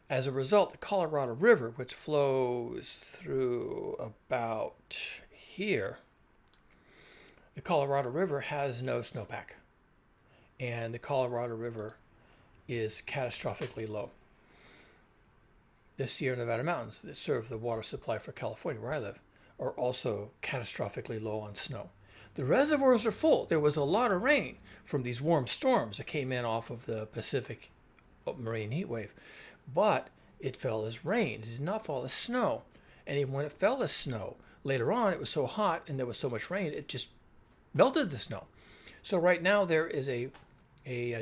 As a result, the Colorado River, which flows through about here, the Colorado River has no snowpack. And the Colorado River is catastrophically low. The Sierra Nevada mountains that serve the water supply for California, where I live, are also catastrophically low on snow. The reservoirs are full. There was a lot of rain from these warm storms that came in off of the Pacific marine heat wave, but it fell as rain. It did not fall as snow. And even when it fell as snow, later on it was so hot and there was so much rain, it just melted the snow. So right now there is a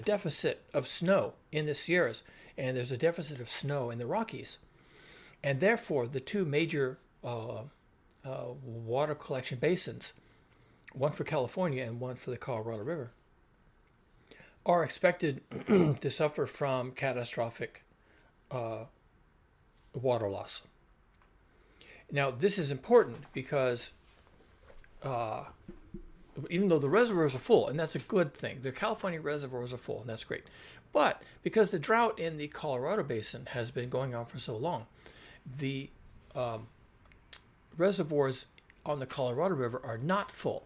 deficit of snow in the Sierras, and there's a deficit of snow in the Rockies. And therefore, the two major water collection basins, one for California and one for the Colorado River, are expected to suffer from catastrophic water loss. Now, this is important because even though the reservoirs are full, and that's a good thing, the California reservoirs are full, and that's great. But because the drought in the Colorado Basin has been going on for so long, the reservoirs on the Colorado River are not full.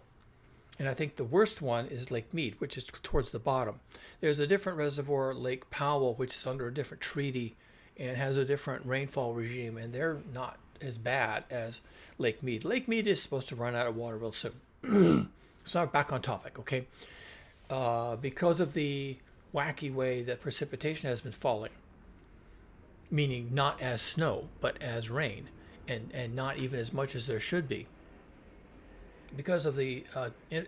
And I think the worst one is Lake Mead, which is towards the bottom. There's a different reservoir, Lake Powell, which is under a different treaty and has a different rainfall regime, and they're not as bad as Lake Mead. Lake Mead is supposed to run out of water real soon. So now back on topic, okay? Because of the wacky way that precipitation has been falling, meaning not as snow, but as rain, and not even as much as there should be, because of the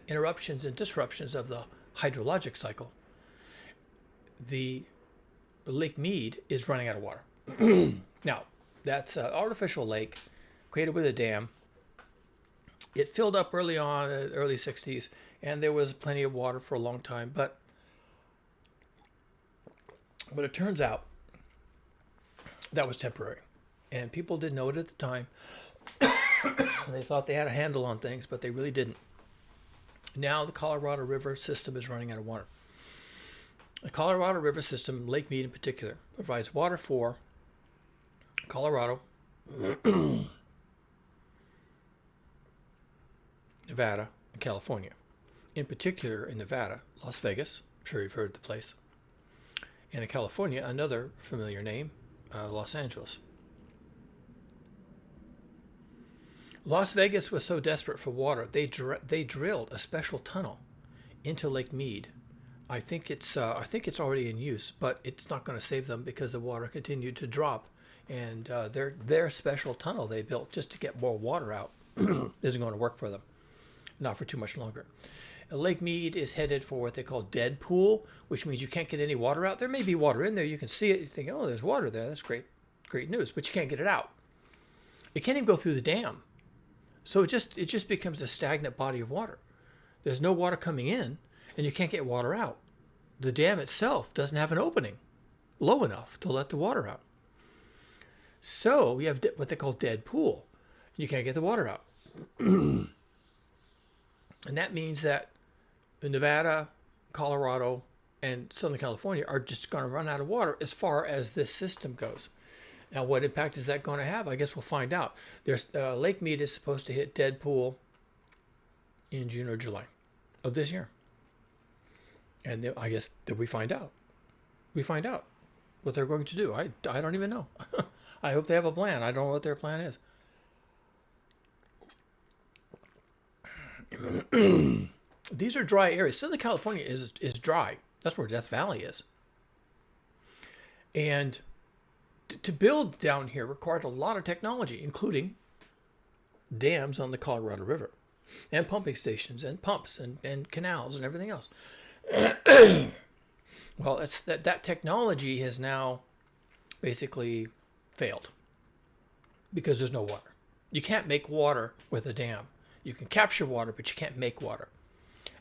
interruptions and disruptions of the hydrologic cycle, the Lake Mead is running out of water. Now, that's an artificial lake created with a dam. It filled up early on, early 60s, and there was plenty of water for a long time, but But it turns out that was temporary. And people didn't know it at the time. They thought they had a handle on things, but they really didn't. Now the Colorado River system is running out of water. The Colorado River system, Lake Mead in particular, provides water for Colorado, Nevada, and California. In particular, in Nevada, Las Vegas. I'm sure you've heard of the place. And in California, another familiar name, Los Angeles. Las Vegas was so desperate for water, they drilled a special tunnel into Lake Mead. I think it's already in use, but it's not going to save them because the water continued to drop, and their special tunnel they built just to get more water out isn't going to work for them, not for too much longer. Lake Mead is headed for what they call dead pool, which means you can't get any water out. There may be water in there. You can see it. You think, oh, there's water there. That's great news. But you can't get it out. It can't even go through the dam. So it just becomes a stagnant body of water. There's no water coming in, and you can't get water out. The dam itself doesn't have an opening low enough to let the water out. So you have what they call dead pool. You can't get the water out. And that means that Nevada, Colorado, and Southern California are just going to run out of water as far as this system goes. Now, what impact is that going to have? I guess we'll find out. There's Lake Mead is supposed to hit dead pool in June or July of this year. And I guess that we find out. We find out what they're going to do. I don't even know. I hope they have a plan. I don't know what their plan is. These are dry areas. Southern California is dry. That's where Death Valley is. And to build down here required a lot of technology, including dams on the Colorado River, and pumping stations, and pumps, and canals, and everything else. Well, that technology has now basically failed because there's no water. You can't make water with a dam. You can capture water, but you can't make water.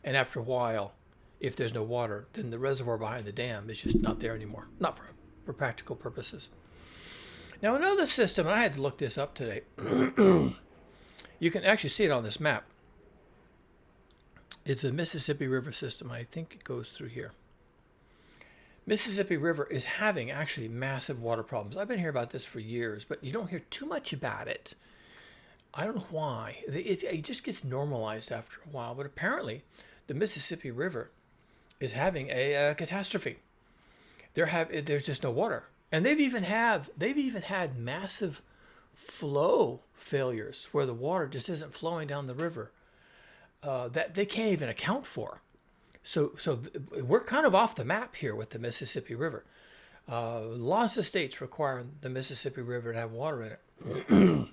And after a while, if there's no water, then the reservoir behind the dam is just not there anymore. Not for practical purposes. Now, another system, and I had to look this up today. You can actually see it on this map. It's a Mississippi River system. I think it goes through here. Mississippi River is having actually massive water problems. I've been hearing about this for years, but you don't hear too much about it. I don't know why. It just gets normalized after a while, but apparently the Mississippi River is having a catastrophe. There's just no water, and they've even had massive flow failures where the water just isn't flowing down the river that they can't even account for. So we're kind of off the map here with the Mississippi River. Lots of states require the Mississippi River to have water in it.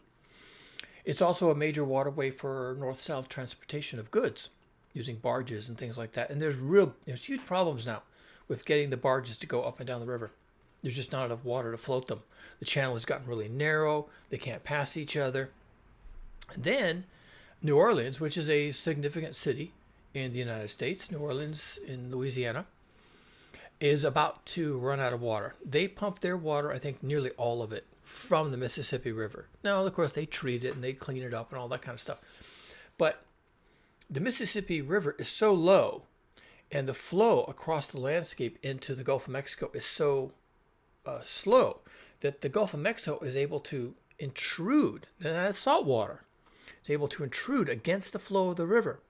It's also a major waterway for north-south transportation of goods using barges and things like that. And there's huge problems now with getting the barges to go up and down the river. There's just not enough water to float them. The channel has gotten really narrow. They can't pass each other. And then New Orleans, which is a significant city in the United States, New Orleans in Louisiana, is about to run out of water. They pump their water, I think nearly all of it, from the Mississippi River. Now, of course, they treat it and they clean it up and all that kind of stuff. But the Mississippi River is so low, and the flow across the landscape into the Gulf of Mexico is so slow that the Gulf of Mexico is able to intrude, and that's salt water. It's able to intrude against the flow of the river.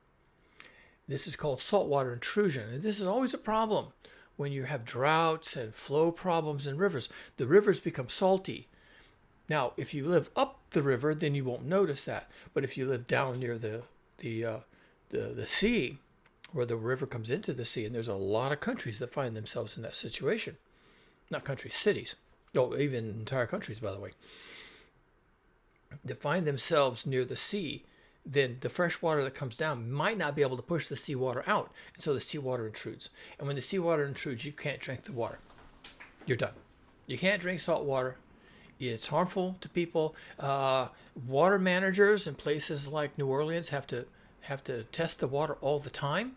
This is called saltwater intrusion, and this is always a problem when you have droughts and flow problems in rivers. The rivers become salty. Now, if you live up the river, then you won't notice that. But if you live down near the sea, where the river comes into the sea, and there's a lot of countries that find themselves in that situation. Not countries, cities. Oh, even entire countries, by the way. That find themselves near the sea, then the fresh water that comes down might not be able to push the seawater out. And so the seawater intrudes. And when the seawater intrudes, you can't drink the water. You're done. You can't drink salt water. It's harmful to people. Water managers in places like New Orleans have to test the water all the time,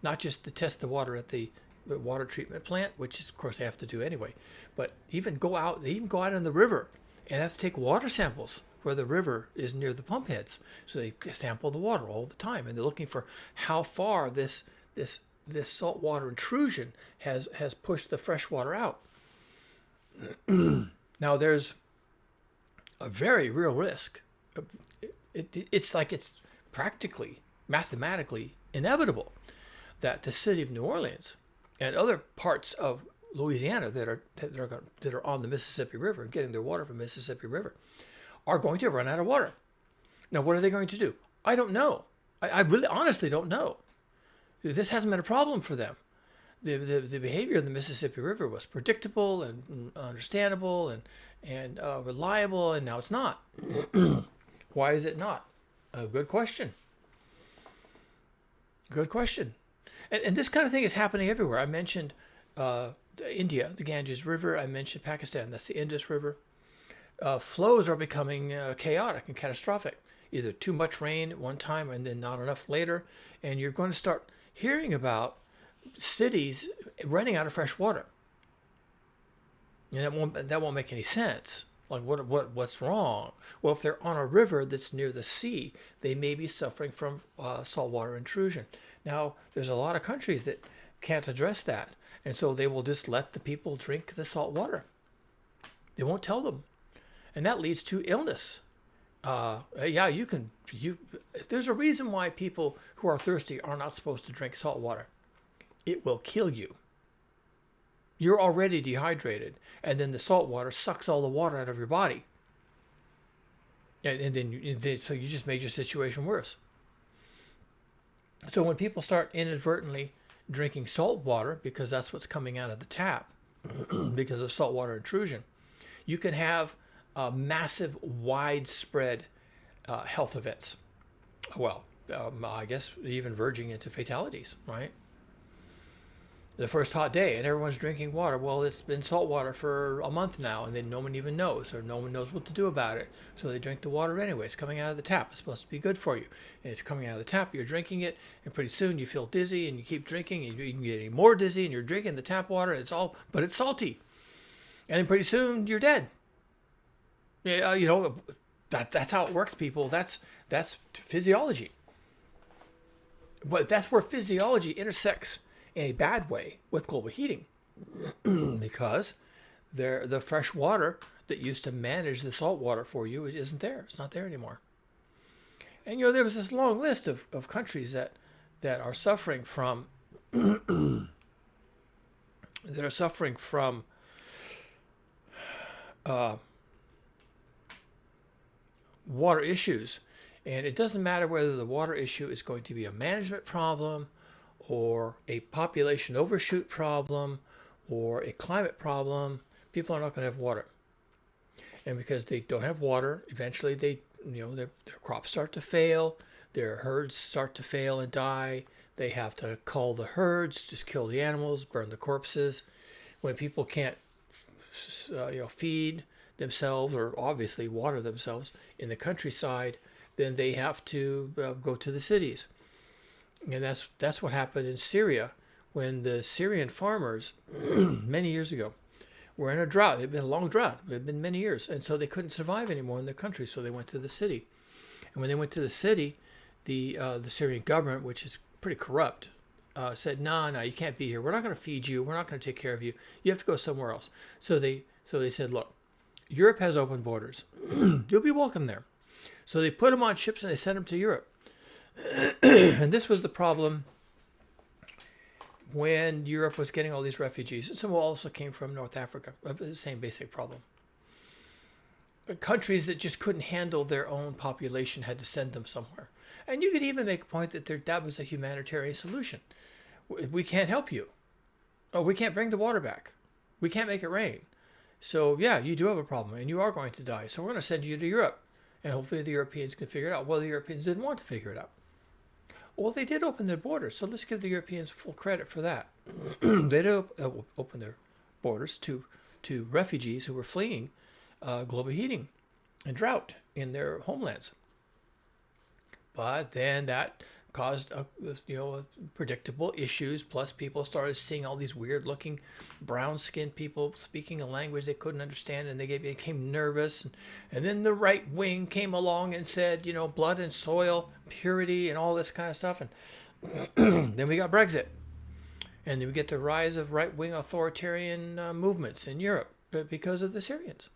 not just to test the water at the water treatment plant, which is, of course they have to do anyway. But they even go out in the river and have to take water samples where the river is near the pump heads. So they sample the water all the time, and they're looking for how far this saltwater intrusion has pushed the fresh water out. Now there's a very real risk. It's practically, mathematically inevitable that the city of New Orleans and other parts of Louisiana that are on the Mississippi River and getting their water from Mississippi River are going to run out of water. Now, what are they going to do? I don't know. I really honestly don't know. This hasn't been a problem for them. The behavior of the Mississippi River was predictable and understandable and reliable, and now it's not. Why is it not? A good question. Good question. And this kind of thing is happening everywhere. I mentioned India, the Ganges River. I mentioned Pakistan. That's the Indus River. Flows are becoming chaotic and catastrophic. Either too much rain at one time and then not enough later. And you're going to start hearing about cities running out of fresh water. And that won't make any sense. Like what's wrong? Well, if they're on a river that's near the sea, they may be suffering from saltwater intrusion. Now, there's a lot of countries that can't address that, and so they will just let the people drink the salt water. They won't tell them, and that leads to illness. There's a reason why people who are thirsty are not supposed to drink salt water. It will kill you. You're already dehydrated, and then the salt water sucks all the water out of your body. So you just made your situation worse. So when people start inadvertently drinking salt water, because that's what's coming out of the tap, because of saltwater intrusion, you can have massive, widespread health events. Well, I guess even verging into fatalities, right? The first hot day and everyone's drinking water. Well, it's been salt water for a month now, and then no one even knows, or no one knows what to do about it. So they drink the water anyway. It's coming out of the tap. It's supposed to be good for you. And it's coming out of the tap. You're drinking it, and pretty soon you feel dizzy, and you keep drinking, and you can get more dizzy, and you're drinking the tap water. And but it's salty, and then pretty soon you're dead. Yeah, that's how it works, people. That's physiology. But that's where physiology intersects in a bad way with global heating, because the fresh water that used to manage the salt water for you isn't there. It's not there anymore. And there was this long list of countries that are suffering from water issues, and it doesn't matter whether the water issue is going to be a management problem, or a population overshoot problem, or a climate problem. People are not going to have water. And because they don't have water, eventually their crops start to fail, their herds start to fail and die. They have to cull the herds, just kill the animals, burn the corpses. When people can't feed themselves, or obviously water themselves in the countryside, then they have to go to the cities. And that's what happened in Syria when the Syrian farmers many years ago were in a drought. It had been a long drought. It had been many years. And so they couldn't survive anymore in their country, so they went to the city. And when they went to the city, the Syrian government, which is pretty corrupt, said, no, you can't be here. We're not going to feed you. We're not going to take care of you. You have to go somewhere else. So they said, look, Europe has open borders. You'll be welcome there. So they put them on ships and they sent them to Europe. And this was the problem when Europe was getting all these refugees. And some also came from North Africa. The same basic problem. Countries that just couldn't handle their own population had to send them somewhere. And you could even make a point that was a humanitarian solution. We can't help you. Oh, we can't bring the water back. We can't make it rain. So yeah, you do have a problem and you are going to die. So we're going to send you to Europe. And hopefully the Europeans can figure it out. Well, the Europeans didn't want to figure it out. Well, they did open their borders, so let's give the Europeans full credit for that. They did open their borders to refugees who were fleeing global heating and drought in their homelands. But then that caused predictable issues. Plus, people started seeing all these weird-looking, brown-skinned people speaking a language they couldn't understand, and they became nervous. And then the right wing came along and said, blood and soil, purity, and all this kind of stuff. And then we got Brexit, and then we get the rise of right-wing authoritarian movements in Europe because of the Syrians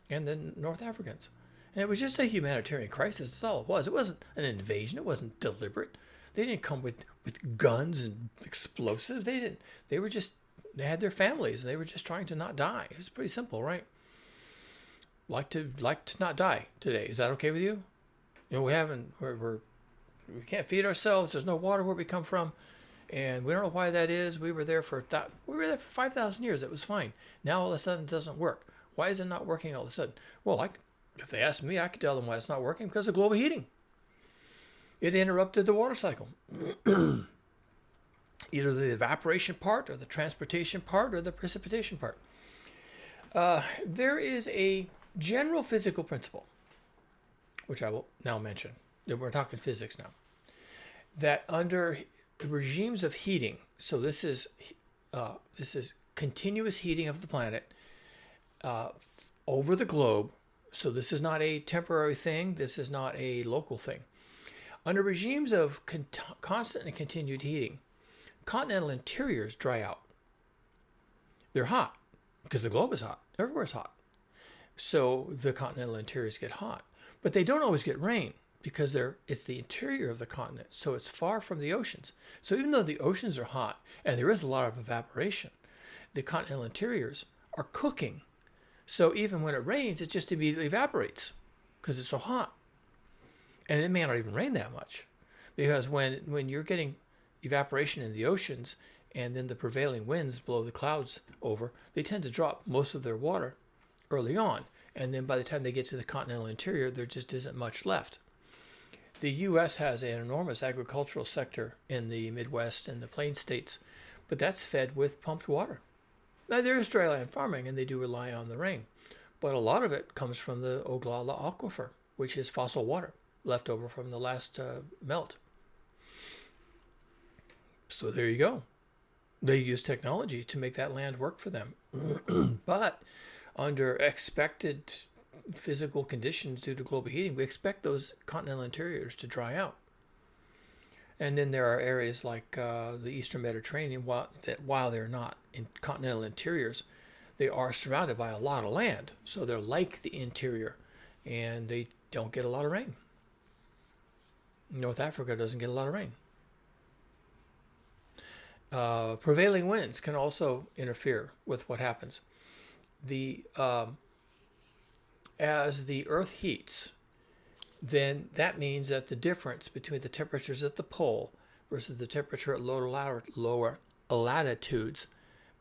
and the North Africans. And it was just a humanitarian crisis. That's all it was. It wasn't an invasion. It wasn't deliberate. They didn't come with guns and explosives. They didn't. They had their families, and they were just trying to not die. It was pretty simple, right? Like to not die today. Is that okay with you? We can't feed ourselves. There's no water where we come from, and we don't know why that is. We were there for 5,000 years. It was fine. Now all of a sudden it doesn't work. Why is it not working all of a sudden? Well, if they ask me, I could tell them why it's not working, because of global heating. It interrupted the water cycle. Either the evaporation part, or the transportation part, or the precipitation part. There is a general physical principle, which I will now mention. We're talking physics now. That under regimes of heating, so this is continuous heating of the planet over the globe. So this is not a temporary thing. This is not a local thing. Under regimes of constant and continued heating, continental interiors dry out. They're hot because the globe is hot. Everywhere's hot. So the continental interiors get hot. But they don't always get rain because it's the interior of the continent. So it's far from the oceans. So even though the oceans are hot and there is a lot of evaporation, the continental interiors are cooking. So even when it rains, it just immediately evaporates because it's so hot. And it may not even rain that much, because when you're getting evaporation in the oceans and then the prevailing winds blow the clouds over, they tend to drop most of their water early on. And then by the time they get to the continental interior, there just isn't much left. The U.S. has an enormous agricultural sector in the Midwest and the Plain States, but that's fed with pumped water. Now, there is dryland farming, and they do rely on the rain, but a lot of it comes from the Oglala Aquifer, which is fossil water left over from the last melt. So there you go. They use technology to make that land work for them. But under expected physical conditions due to global heating, we expect those continental interiors to dry out. And then there are areas like the Eastern Mediterranean, while they're not in continental interiors, they are surrounded by a lot of land. So they're like the interior, and they don't get a lot of rain. North Africa doesn't get a lot of rain. Prevailing winds can also interfere with what happens. As the Earth heats, then that means that the difference between the temperatures at the pole versus the temperature at lower latitudes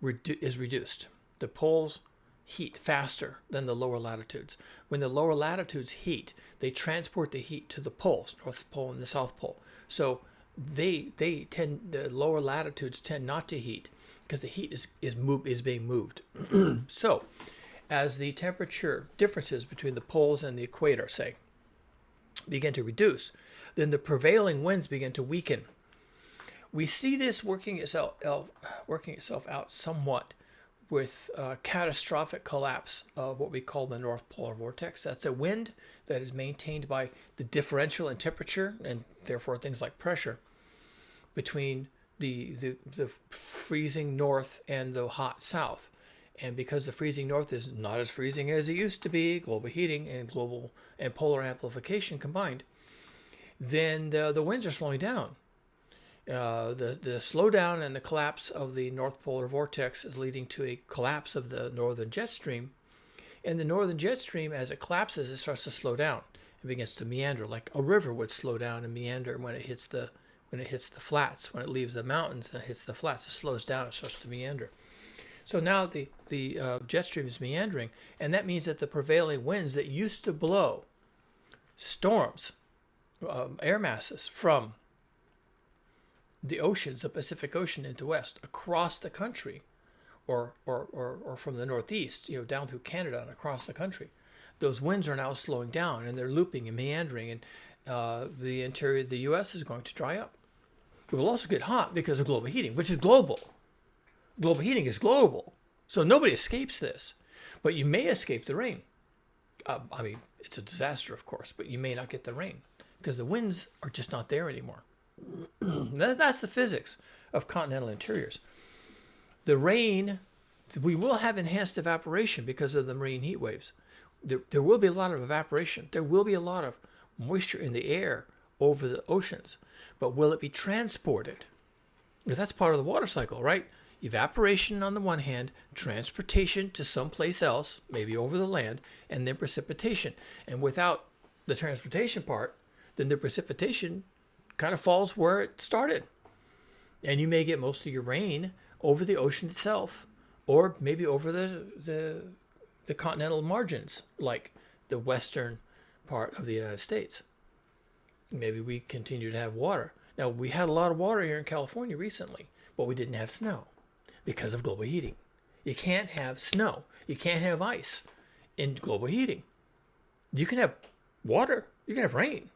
is reduced. The poles heat faster than the lower latitudes. When the lower latitudes heat, they transport the heat to the poles, North Pole and the South Pole. So the lower latitudes tend not to heat because the heat is being moved. So as the temperature differences between the poles and the equator, say, begin to reduce, then the prevailing winds begin to weaken. We see this working itself out somewhat with catastrophic collapse of what we call the North Polar Vortex. That's a wind that is maintained by the differential in temperature, and therefore things like pressure, between the freezing north and the hot south. And because the freezing north is not as freezing as it used to be, global heating and global and polar amplification combined, then the winds are slowing down. The slowdown and the collapse of the North Polar Vortex is leading to a collapse of the northern jet stream. And the northern jet stream, as it collapses, it starts to slow down. It begins to meander, like a river would slow down and meander when it hits the flats. When it leaves the mountains and it hits the flats, it slows down. It starts to meander. So now the jet stream is meandering, and that means that the prevailing winds that used to blow storms, air masses from the oceans, the Pacific Ocean into west, across the country, or from the northeast, down through Canada and across the country, those winds are now slowing down, and they're looping and meandering, the interior of the U.S. is going to dry up. It will also get hot because of global heating, which is global. Global heating is global. So nobody escapes this. But you may escape the rain. I mean, it's a disaster, of course, but you may not get the rain because the winds are just not there anymore. That's the physics of continental interiors. The rain, we will have enhanced evaporation because of the marine heat waves. There will be a lot of evaporation. There will be a lot of moisture in the air over the oceans. But will it be transported? Because that's part of the water cycle, right? Evaporation on the one hand, transportation to someplace else, maybe over the land, and then precipitation. And without the transportation part, then the precipitation kind of falls where it started. And you may get most of your rain over the ocean itself, or maybe over the continental margins, like the western part of the United States. Maybe we continue to have water. Now, we had a lot of water here in California recently, but we didn't have snow because of global heating. You can't have snow. You can't have ice in global heating. You can have water. You can have rain.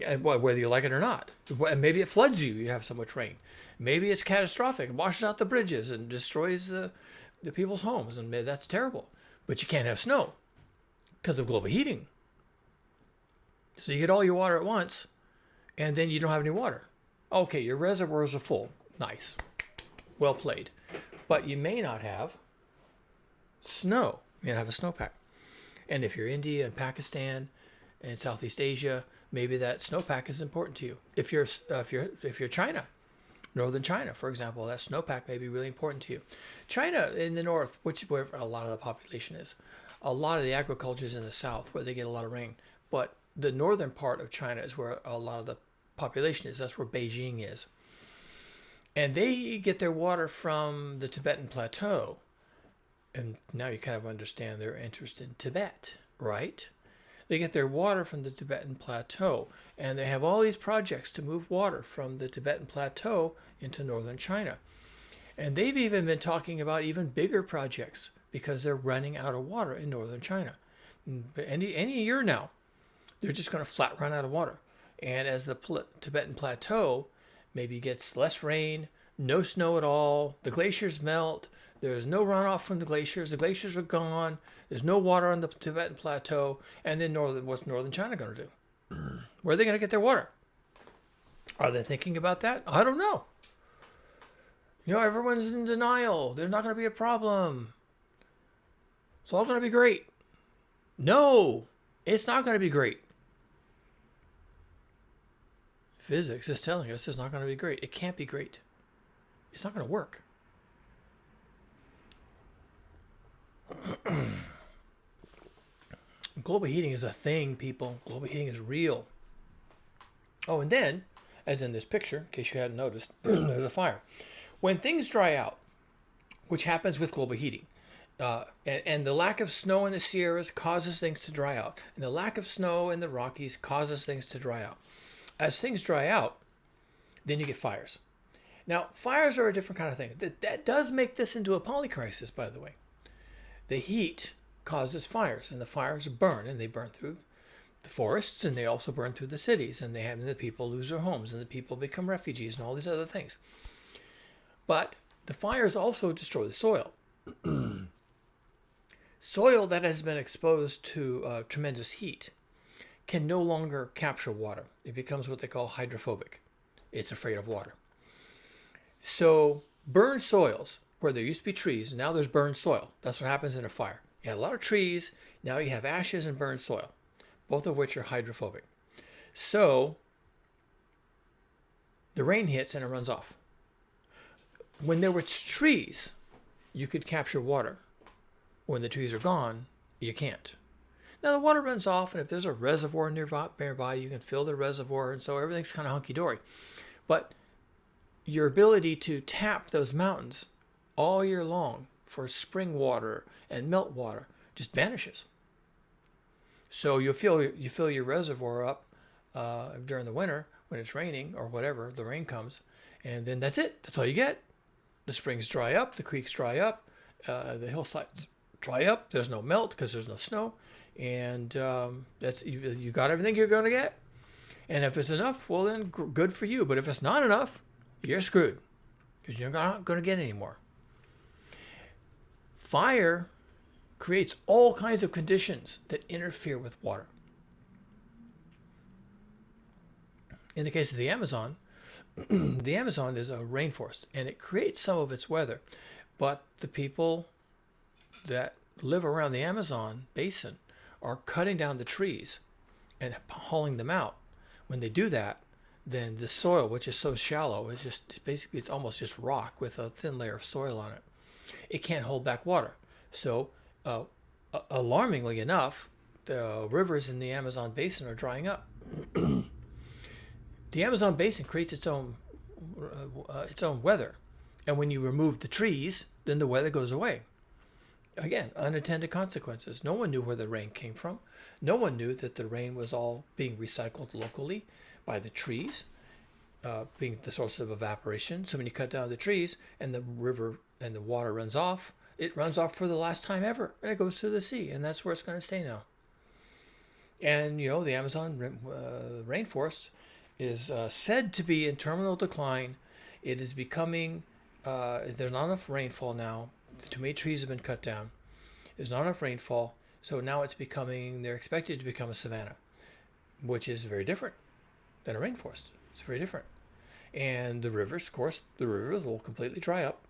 And whether you like it or not. Maybe it floods you. You have so much rain. Maybe it's catastrophic. It washes out the bridges and destroys the people's homes. And maybe that's terrible. But you can't have snow because of global heating. So you get all your water at once, and then you don't have any water. Okay, your reservoirs are full. Nice. Well played. But you may not have snow. You may not have a snowpack. And if you're India and Pakistan and Southeast Asia, maybe that snowpack is important to you. If you're China, Northern China, for example, that snowpack may be really important to you. China in the north, where a lot of the population is, a lot of the agriculture is in the south where they get a lot of rain. But the northern part of China is where a lot of the population is. That's where Beijing is. And they get their water from the Tibetan Plateau. And now you kind of understand their interest in Tibet, right? They get their water from the Tibetan Plateau. And they have all these projects to move water from the Tibetan Plateau into northern China. And they've even been talking about even bigger projects because they're running out of water in northern China. Any year now, they're just going to flat run out of water. And as the Tibetan Plateau maybe gets less rain, no snow at all, the glaciers melt, there's no runoff from the glaciers are gone, there's no water on the Tibetan Plateau, and then what's northern China going to do? Where are they going to get their water? Are they thinking about that? I don't know. Everyone's in denial. There's not going to be a problem. It's all going to be great. No, it's not going to be great. Physics is telling us it's not going to be great. It can't be great. It's not going to work. Global heating is a thing, people. Global heating is real. Oh, and then, as in this picture, in case you hadn't noticed, there's a fire. When things dry out, which happens with global heating, and the lack of snow in the Sierras causes things to dry out, and the lack of snow in the Rockies causes things to dry out. As things dry out, then you get fires. Now, fires are a different kind of thing. That does make this into a polycrisis, by the way. The heat causes fires, and the fires burn, and they burn through the forests, and they also burn through the cities, and the people lose their homes, and the people become refugees, and all these other things. But the fires also destroy the soil. Soil that has been exposed to tremendous heat can no longer capture water. It becomes what they call hydrophobic. It's afraid of water. So burned soils, where there used to be trees, now there's burned soil. That's what happens in a fire. You had a lot of trees, now you have ashes and burned soil, both of which are hydrophobic. So the rain hits and it runs off. When there were trees, you could capture water. When the trees are gone, you can't. Now the water runs off, and if there's a reservoir nearby, you can fill the reservoir, and so everything's kind of hunky-dory. But your ability to tap those mountains all year long for spring water and melt water just vanishes. So you fill your reservoir up during the winter when it's raining or whatever, the rain comes, and then that's it. That's all you get. The springs dry up, the creeks dry up, the hillsides dry up. There's no melt because there's no snow. And that's you got everything you're going to get. And if it's enough, well then good for you. But if it's not enough, you're screwed because you're not going to get any more. Fire creates all kinds of conditions that interfere with water. In the case of the Amazon, the Amazon is a rainforest and it creates some of its weather. But the people that live around the Amazon basin are cutting down the trees and hauling them out. When they do that, then the soil, which is so shallow, is just basically it's almost just rock with a thin layer of soil on it. It can't hold back water. So, alarmingly enough, the rivers in the Amazon basin are drying up. The Amazon basin creates its own weather, and when you remove the trees, then the weather goes away. Again, unintended consequences. No one knew where the rain came from. No one knew that the rain was all being recycled locally by the trees, being the source of evaporation. So when you cut down the trees and the river and the water runs off, it runs off for the last time ever, and it goes to the sea, and that's where it's going to stay now. And the Amazon rainforest is said to be in terminal decline. It is becoming, there's not enough rainfall now. Too many trees have been cut down. There's not enough rainfall. So now they're expected to become a savanna, which is very different than a rainforest. It's very different. And the rivers, of course, will completely dry up.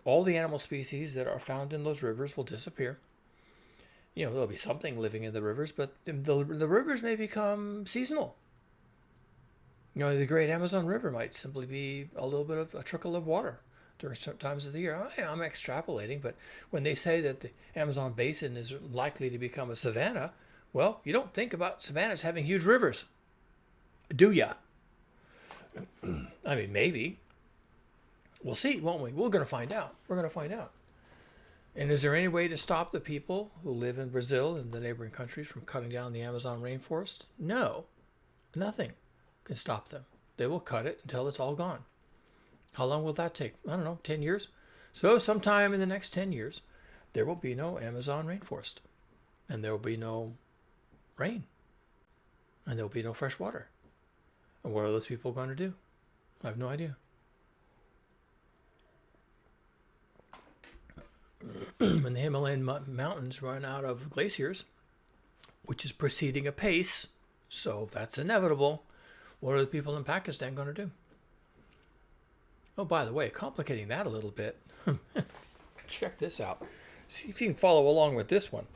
All the animal species that are found in those rivers will disappear. There'll be something living in the rivers, but the rivers may become seasonal. The Great Amazon River might simply be a little bit of a trickle of water during certain times of the year. I'm extrapolating, but when they say that the Amazon basin is likely to become a savanna, well, you don't think about savannas having huge rivers, do ya? I mean, maybe. We'll see, won't we? We're going to find out. And is there any way to stop the people who live in Brazil and the neighboring countries from cutting down the Amazon rainforest? No, nothing can stop them. They will cut it until it's all gone. How long will that take? I don't know, 10 years? So sometime in the next 10 years, there will be no Amazon rainforest. And there will be no rain. And there will be no fresh water. And what are those people going to do? I have no idea. When the Himalayan mountains run out of glaciers, which is proceeding apace, so that's inevitable, what are the people in Pakistan going to do? Oh, by the way, complicating that a little bit, check this out. See if you can follow along with this one.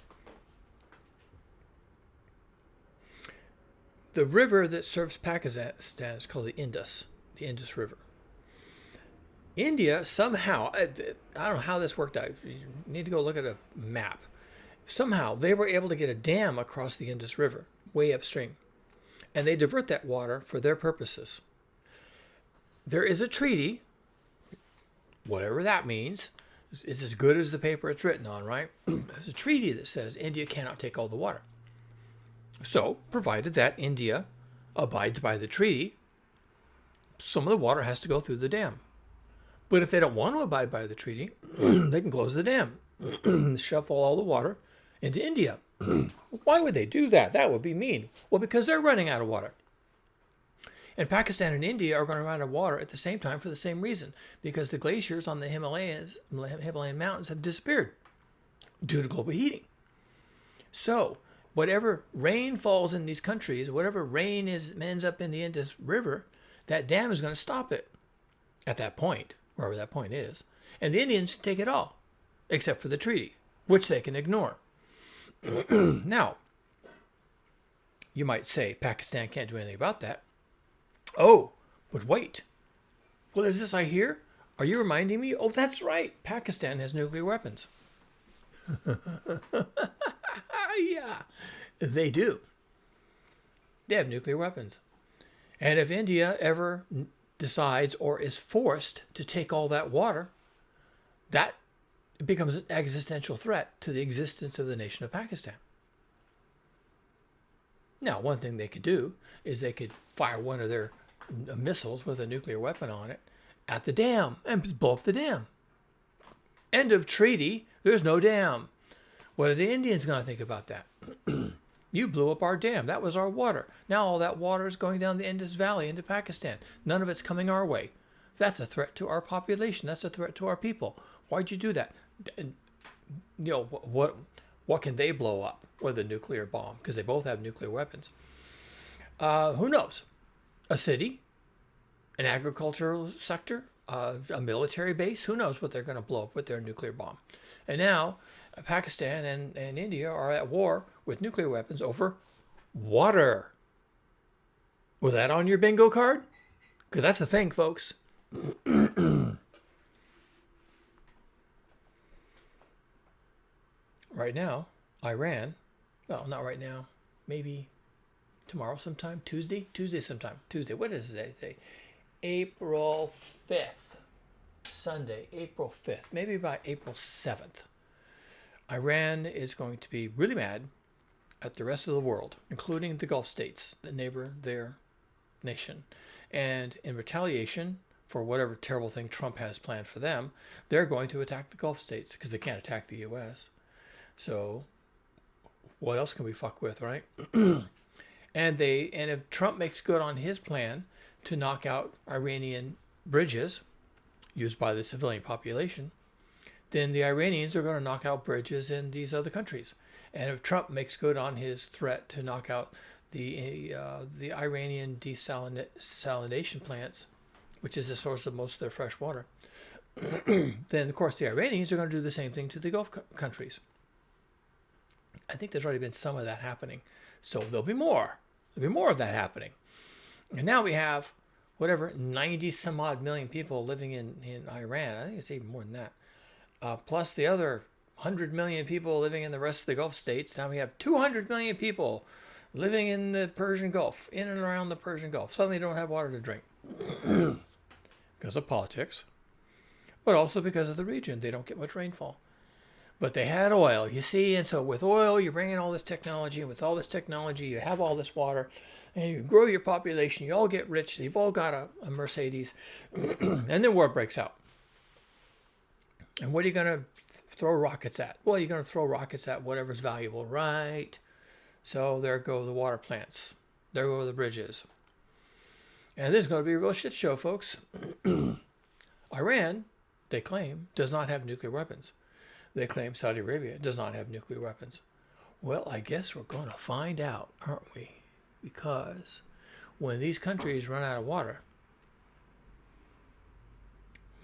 The river that serves Pakistan is called the Indus River. India somehow, I don't know how this worked out. You need to go look at a map. Somehow they were able to get a dam across the Indus River, way upstream. And they divert that water for their purposes. There is a treaty, whatever that means. It's as good as the paper it's written on, right? There's a treaty that says India cannot take all the water. So, provided that India abides by the treaty, some of the water has to go through the dam. But if they don't want to abide by the treaty, they can close the dam, shuffle all the water into India. Why would they do that? That would be mean. Well, because they're running out of water. And Pakistan and India are going to run out of water at the same time for the same reason, because the glaciers on the Himalayan mountains have disappeared due to global heating. So, whatever rain falls in these countries, whatever rain ends up in the Indus River, that dam is going to stop it at that point, wherever that point is. And the Indians can take it all, except for the treaty, which they can ignore. Now, you might say Pakistan can't do anything about that. Oh, but wait. What is this I hear? Are you reminding me? Oh, that's right. Pakistan has nuclear weapons. Yeah, they do. They have nuclear weapons. And if India ever decides or is forced to take all that water, that becomes an existential threat to the existence of the nation of Pakistan. Now, one thing they could do is they could fire one of their missiles with a nuclear weapon on it at the dam and blow up the dam. End of treaty. There's no dam. What are the Indians going to think about that? You blew up our dam. That was our water. Now all that water is going down the Indus Valley into Pakistan. None of it's coming our way. That's a threat to our population. That's a threat to our people. Why'd you do that? What can they blow up with a nuclear bomb? Because they both have nuclear weapons. Who knows? A city, an agricultural sector, a military base. Who knows what they're going to blow up with their nuclear bomb? And now Pakistan and India are at war with nuclear weapons over water. Was that on your bingo card? Because that's the thing, folks. Right now, Iran, well, not right now, maybe tomorrow sometime, Tuesday sometime, what is today? April 5th, Sunday, April 5th, maybe by April 7th. Iran is going to be really mad at the rest of the world, including the Gulf states that neighbor their nation. And in retaliation for whatever terrible thing Trump has planned for them, they're going to attack the Gulf states because they can't attack the U.S. So what else can we fuck with, right? And if Trump makes good on his plan to knock out Iranian bridges used by the civilian population, then the Iranians are going to knock out bridges in these other countries. And if Trump makes good on his threat to knock out the Iranian desalination plants, which is the source of most of their fresh water, then of course the Iranians are going to do the same thing to the Gulf countries. I think there's already been some of that happening. So there'll be more. There'll be more of that happening. And now we have, 90 some odd million people living in Iran. I think it's even more than that. Plus the other 100 million people living in the rest of the Gulf states. Now we have 200 million people living in the Persian Gulf, in and around the Persian Gulf. Suddenly don't have water to drink because of politics, but also because of the region. They don't get much rainfall. But they had oil, you see, and so with oil, you bring in all this technology, and with all this technology, you have all this water, and you grow your population, you all get rich, you've all got a Mercedes, and then war breaks out. And what are you going to throw rockets at? Well, you're going to throw rockets at whatever's valuable, right? So there go the water plants. There go the bridges. And this is going to be a real shit show, folks. Iran, they claim, does not have nuclear weapons. They claim Saudi Arabia does not have nuclear weapons. Well, I guess we're going to find out, aren't we? Because when these countries run out of water,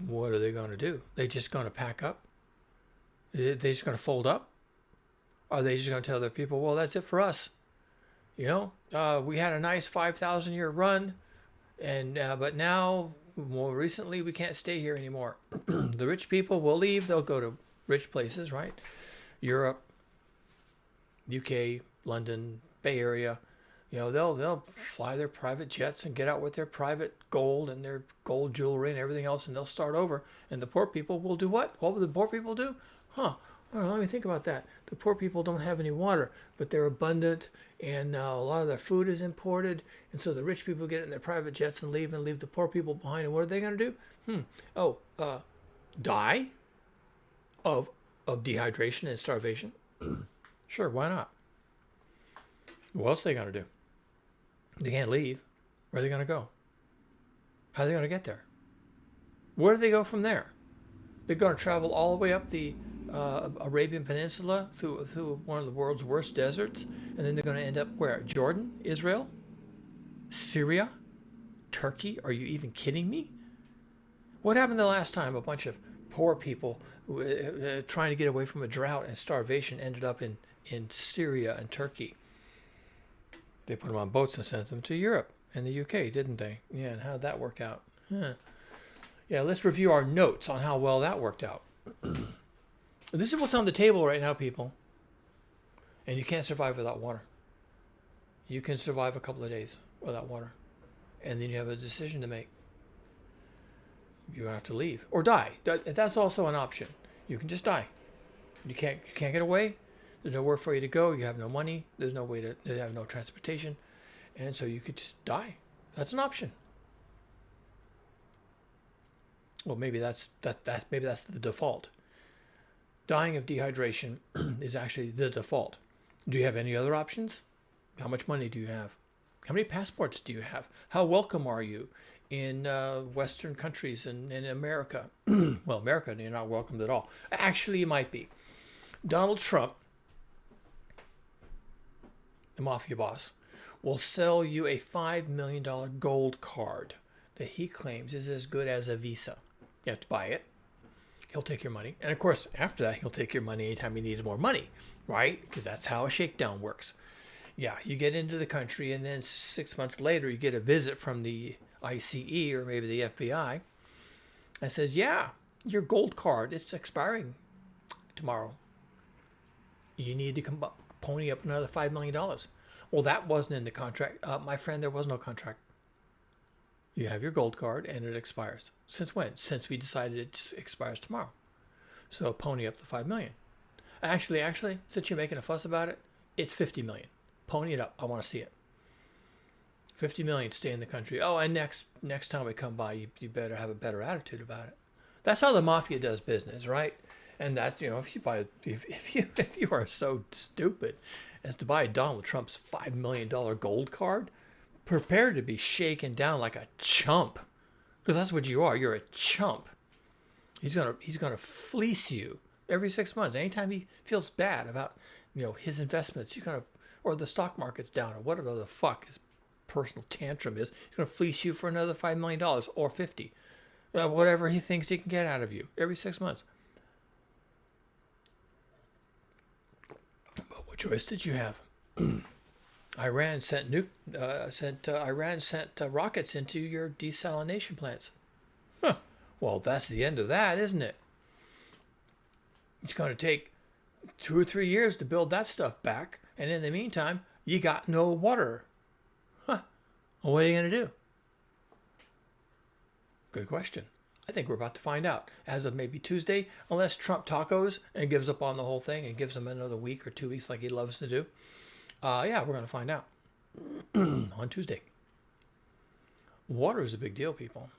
what are they going to do? They just going to pack up? Are they just going to fold up? Are they just going to tell their people, well, that's it for us? We had a nice 5,000-year run, and but now, more recently, we can't stay here anymore. The rich people will leave. They'll go to rich places, right? Europe, UK, London, Bay Area. They'll fly their private jets and get out with their private gold and their gold jewelry and everything else, and they'll start over. And the poor people will do what? What will the poor people do? Let me think about that. The poor people don't have any water, but they're abundant, and a lot of their food is imported, and so the rich people get in their private jets and leave the poor people behind. And what are they going to do? Die of dehydration and starvation? Sure, why not? What else are they going to do? They can't leave. Where are they going to go? How are they going to get there? Where do they go from there? They're going to travel all the way up the Arabian Peninsula through one of the world's worst deserts, and then they're going to end up where? Jordan? Israel? Syria? Turkey? Are you even kidding me? What happened the last time a bunch of poor people trying to get away from a drought and starvation ended up in Syria and Turkey? They put them on boats and sent them to Europe and the UK, didn't they? Yeah, and how'd that work out? Yeah, let's review our notes on how well that worked out. This is what's on the table right now, people. And you can't survive without water. You can survive a couple of days without water. And then you have a decision to make. You have to leave or die. That's also an option. You can just die. You can't get away. There's nowhere for you to go. You have no money. There's no way to have no transportation. And so you could just die. That's an option. Well, maybe that's the default. Dying of dehydration is actually the default. Do you have any other options? How much money do you have? How many passports do you have? How welcome are you in Western countries and in America? Well, America, you're not welcomed at all. Actually, you might be. Donald Trump, the mafia boss, will sell you a $5 million gold card that he claims is as good as a Visa. You have to buy it. He'll take your money. And of course, after that, he'll take your money anytime he needs more money, right? Because that's how a shakedown works. Yeah, you get into the country, and then 6 months later, you get a visit from the ICE or maybe the FBI and says, yeah, your gold card, it's expiring tomorrow. You need to pony up another $5 million. Well, that wasn't in the contract. My friend, there was no contract. You have your gold card, and it expires. Since when? Since we decided it just expires tomorrow. So pony up the $5 million. Actually, since you're making a fuss about it, it's $50 million. Pony it up. I want to see it. $50 million, stay in the country. Oh, and next time we come by, you better have a better attitude about it. That's how the mafia does business, right? And that's, if you are so stupid as to buy Donald Trump's $5 million gold card, prepare to be shaken down like a chump, because that's what you are. You're a chump. He's gonna fleece you every 6 months. Anytime he feels bad about his investments, or the stock market's down, or whatever the fuck his personal tantrum is, he's gonna fleece you for another $5 million or 50, whatever he thinks he can get out of you every 6 months. But what choice did you have? Iran sent rockets into your desalination plants. Huh. Well, that's the end of that, isn't it? It's going to take 2 or 3 years to build that stuff back, and in the meantime, you got no water. Huh. Well, what are you going to do? Good question. I think we're about to find out. As of maybe Tuesday, unless Trump tacos and gives up on the whole thing and gives them another week or 2 weeks like he loves to do. We're going to find out on Tuesday. Water is a big deal, people.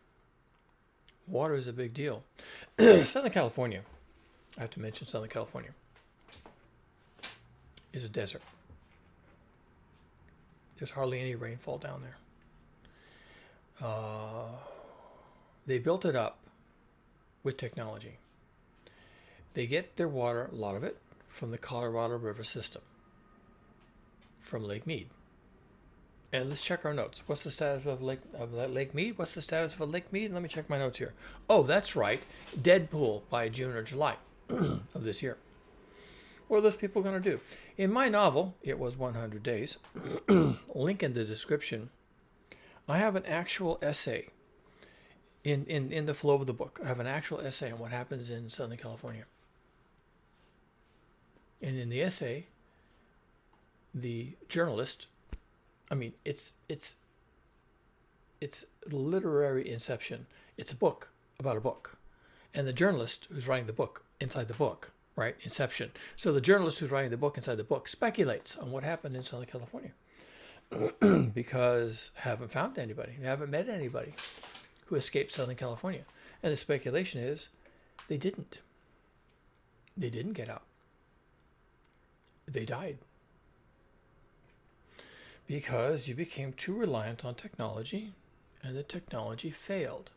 Water is a big deal. Southern California, I have to mention Southern California, is a desert. There's hardly any rainfall down there. They built it up with technology. They get their water, a lot of it, from the Colorado River system, from Lake Mead. And let's check our notes. What's the status of Lake Mead? What's the status of Lake Mead? Let me check my notes here. Oh, that's right. Dead pool by June or July of this year. What are those people going to do? In my novel, It Was 100 Days, link in the description, I have an actual essay in the flow of the book. I have an actual essay on what happens in Southern California. And in the essay, the journalist, it's literary inception. It's a book about a book. And the journalist who's writing the book inside the book, right? Inception. So the journalist who's writing the book inside the book speculates on what happened in Southern California. Because haven't found anybody, haven't met anybody who escaped Southern California. And the speculation is they didn't. They didn't get out. They died. Because you became too reliant on technology, and the technology failed.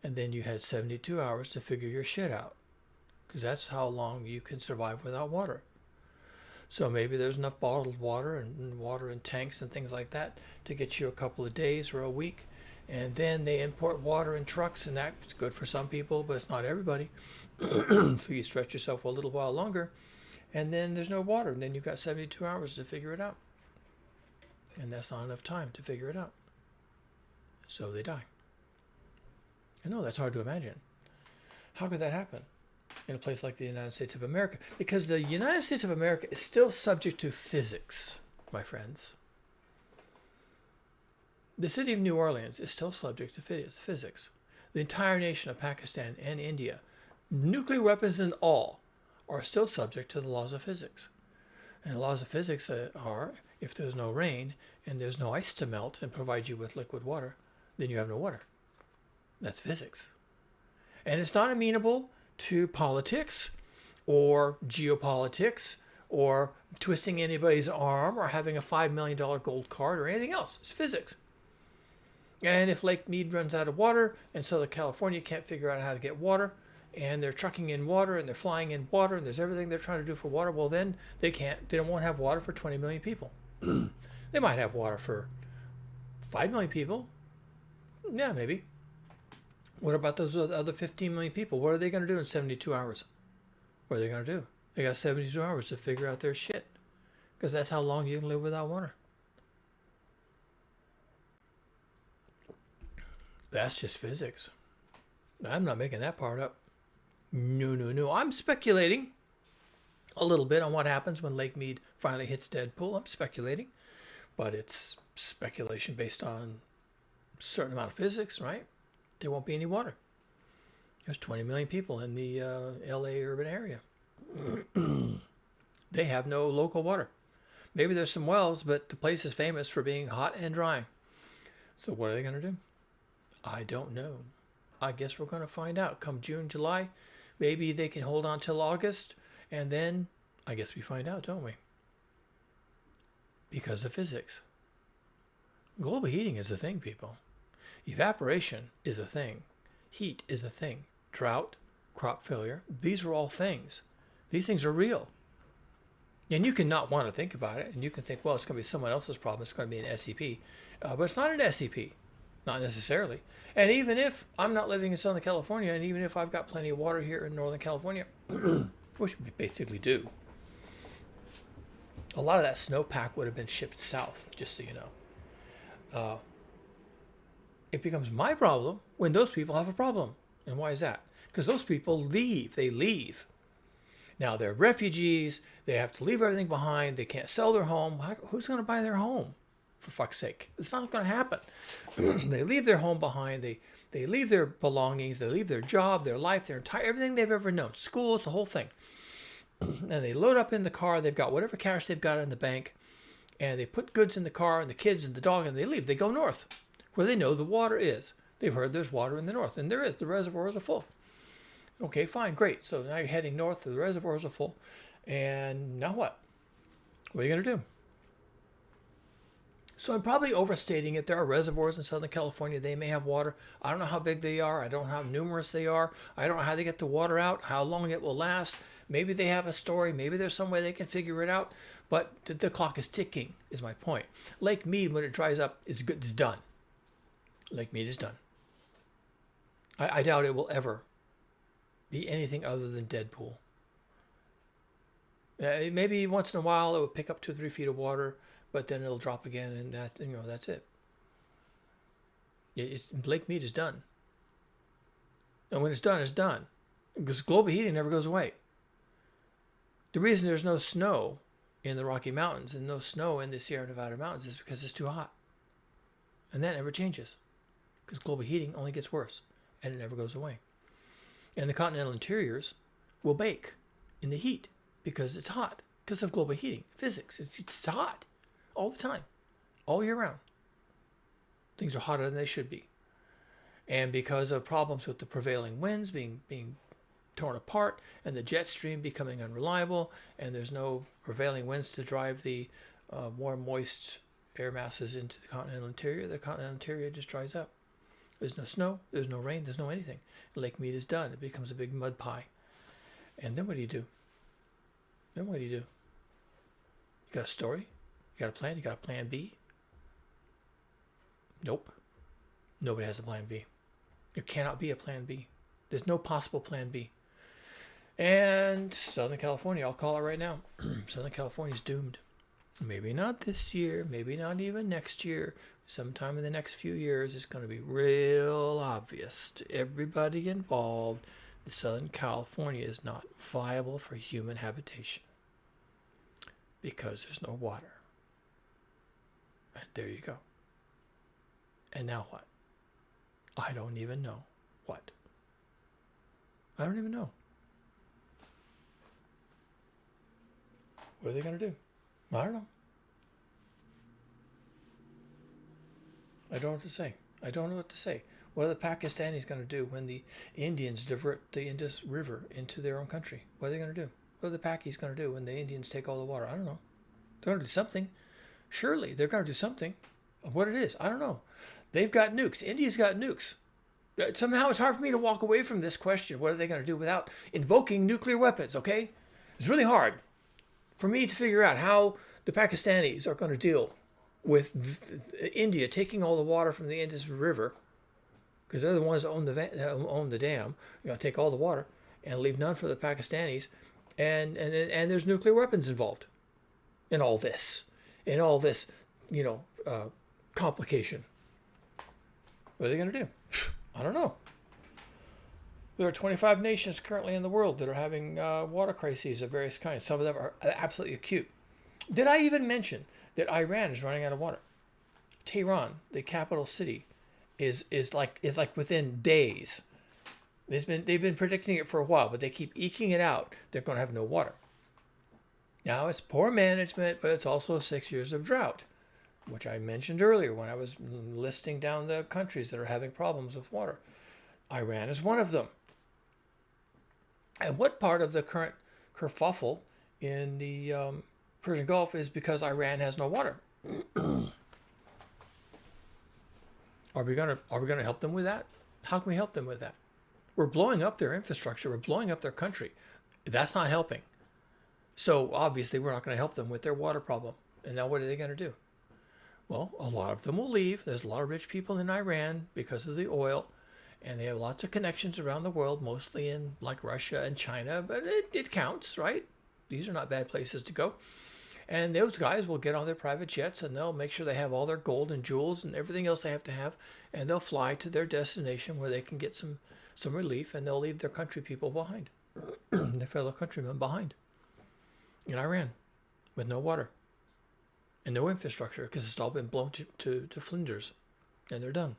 And then you had 72 hours to figure your shit out. Because that's how long you can survive without water. So maybe there's enough bottled water and water in tanks and things like that to get you a couple of days or a week. And then they import water in trucks, and that's good for some people, but it's not everybody. So you stretch yourself a little while longer, and then there's no water. And then you've got 72 hours to figure it out. And that's not enough time to figure it out. So they die. I know that's hard to imagine. How could that happen in a place like the United States of America? Because the United States of America is still subject to physics, my friends. The city of New Orleans is still subject to physics. The entire nation of Pakistan and India, nuclear weapons and all, are still subject to the laws of physics. And the laws of physics are, if there's no rain and there's no ice to melt and provide you with liquid water, then you have no water. That's physics. And it's not amenable to politics or geopolitics or twisting anybody's arm or having a $5 million gold card or anything else. It's physics. And if Lake Mead runs out of water and Southern California can't figure out how to get water, and they're trucking in water and they're flying in water and there's everything they're trying to do for water, well then they won't have water for 20 million people. They might have water for 5 million people. Yeah, maybe. What about those other 15 million people? What are they going to do in 72 hours? What are they going to do? They got 72 hours to figure out their shit. Because that's how long you can live without water. That's just physics. I'm not making that part up. No. I'm speculating a little bit on what happens when Lake Mead finally hits Deadpool. I'm speculating. But it's speculation based on a certain amount of physics, right? There won't be any water. There's 20 million people in the LA urban area. They have no local water. Maybe there's some wells, but the place is famous for being hot and dry. So what are they going to do? I don't know. I guess we're going to find out come June, July. Maybe they can hold on till August, and then I guess we find out, don't we? Because of physics. Global heating is a thing, people. Evaporation is a thing. Heat is a thing. Drought, crop failure, these are all things. These things are real. And you can not want to think about it, and you can think, well, it's going to be someone else's problem. It's going to be an SCP. But it's not an SCP. Not necessarily. And even if I'm not living in Southern California, and even if I've got plenty of water here in Northern California, which we basically do, a lot of that snowpack would have been shipped south, just so you know. It becomes my problem when those people have a problem. And why is that? Because those people leave. They leave. Now, they're refugees. They have to leave everything behind. They can't sell their home. Who's going to buy their home? For fuck's sake. It's not going to happen. They leave their home behind. They leave their belongings. They leave their job, their life, their entire, everything they've ever known. Schools, the whole thing. And they load up in the car. They've got whatever cash they've got in the bank. And they put goods in the car and the kids and the dog, and they leave. They go north, where they know the water is. They've heard there's water in the north, and there is. The reservoirs are full. Okay, fine, great. So now you're heading north, the reservoirs are full. And now what? What are you going to do? So I'm probably overstating it. There are reservoirs in Southern California. They may have water. I don't know how big they are. I don't know how numerous they are. I don't know how they get the water out, how long it will last. Maybe they have a story. Maybe there's some way they can figure it out. But the clock is ticking, is my point. Lake Mead, when it dries up, is good. It's done. Lake Mead is done. I doubt it will ever be anything other than Deadpool. Maybe once in a while it will pick up 2 or 3 feet of water, but then it'll drop again, and that's it. Lake Mead is done. And when it's done, it's done. Because global heating never goes away. The reason there's no snow in the Rocky Mountains and no snow in the Sierra Nevada mountains is because it's too hot. And that never changes. Because global heating only gets worse, and it never goes away. And the continental interiors will bake in the heat because it's hot, because of global heating. Physics, it's hot all the time, all year round. Things are hotter than they should be. And because of problems with the prevailing winds being torn apart and the jet stream becoming unreliable, and there's no prevailing winds to drive the warm, moist air masses into the continental interior just dries up. There's no snow, there's no rain, there's no anything. Lake Mead is done. It becomes a big mud pie. And then what do you do? You got a story? You got a plan? You got a plan B? Nope. Nobody has a plan B. There cannot be a plan B. There's no possible plan B. And Southern California, I'll call it right now. Southern California is doomed. Maybe not this year, maybe not even next year. Sometime in the next few years, it's going to be real obvious to everybody involved that Southern California is not viable for human habitation because there's no water. And there you go. And now what? I don't even know what. I don't even know. What are they going to do? I don't know. I don't know what to say. I don't know what to say. What are the Pakistanis going to do when the Indians divert the Indus River into their own country? What are they going to do? What are the Pakis going to do when the Indians take all the water? I don't know. They're going to do something. Surely they're going to do something. What it is, I don't know. They've got nukes. India's got nukes. Somehow it's hard for me to walk away from this question. What are they going to do without invoking nuclear weapons, okay? It's really hard for me to figure out how the Pakistanis are going to deal with India taking all the water from the Indus River, because they're the ones that own the dam. You're going to take all the water and leave none for the Pakistanis. And there's nuclear weapons involved in all this. Complication. What are they going to do? I don't know. There are 25 nations currently in the world that are having water crises of various kinds. Some of them are absolutely acute. Did I even mention that Iran is running out of water? Tehran, the capital city, is like within days. They've been predicting it for a while, but they keep eking it out. They're going to have no water. Now it's poor management, but it's also 6 years of drought, which I mentioned earlier when I was listing down the countries that are having problems with water. Iran is one of them. And what part of the current kerfuffle in the Persian Gulf is because Iran has no water? Are we gonna help them with that? How can we help them with that? We're blowing up their infrastructure. We're blowing up their country. That's not helping. So obviously we're not going to help them with their water problem. And now what are they going to do? Well, a lot of them will leave. There's a lot of rich people in Iran because of the oil. And they have lots of connections around the world, mostly in like Russia and China. But it counts, right? These are not bad places to go. And those guys will get on their private jets and they'll make sure they have all their gold and jewels and everything else they have to have. And they'll fly to their destination where they can get some relief, and they'll leave their country people behind, their fellow countrymen behind in Iran with no water and no infrastructure because it's all been blown to flinders, and they're done.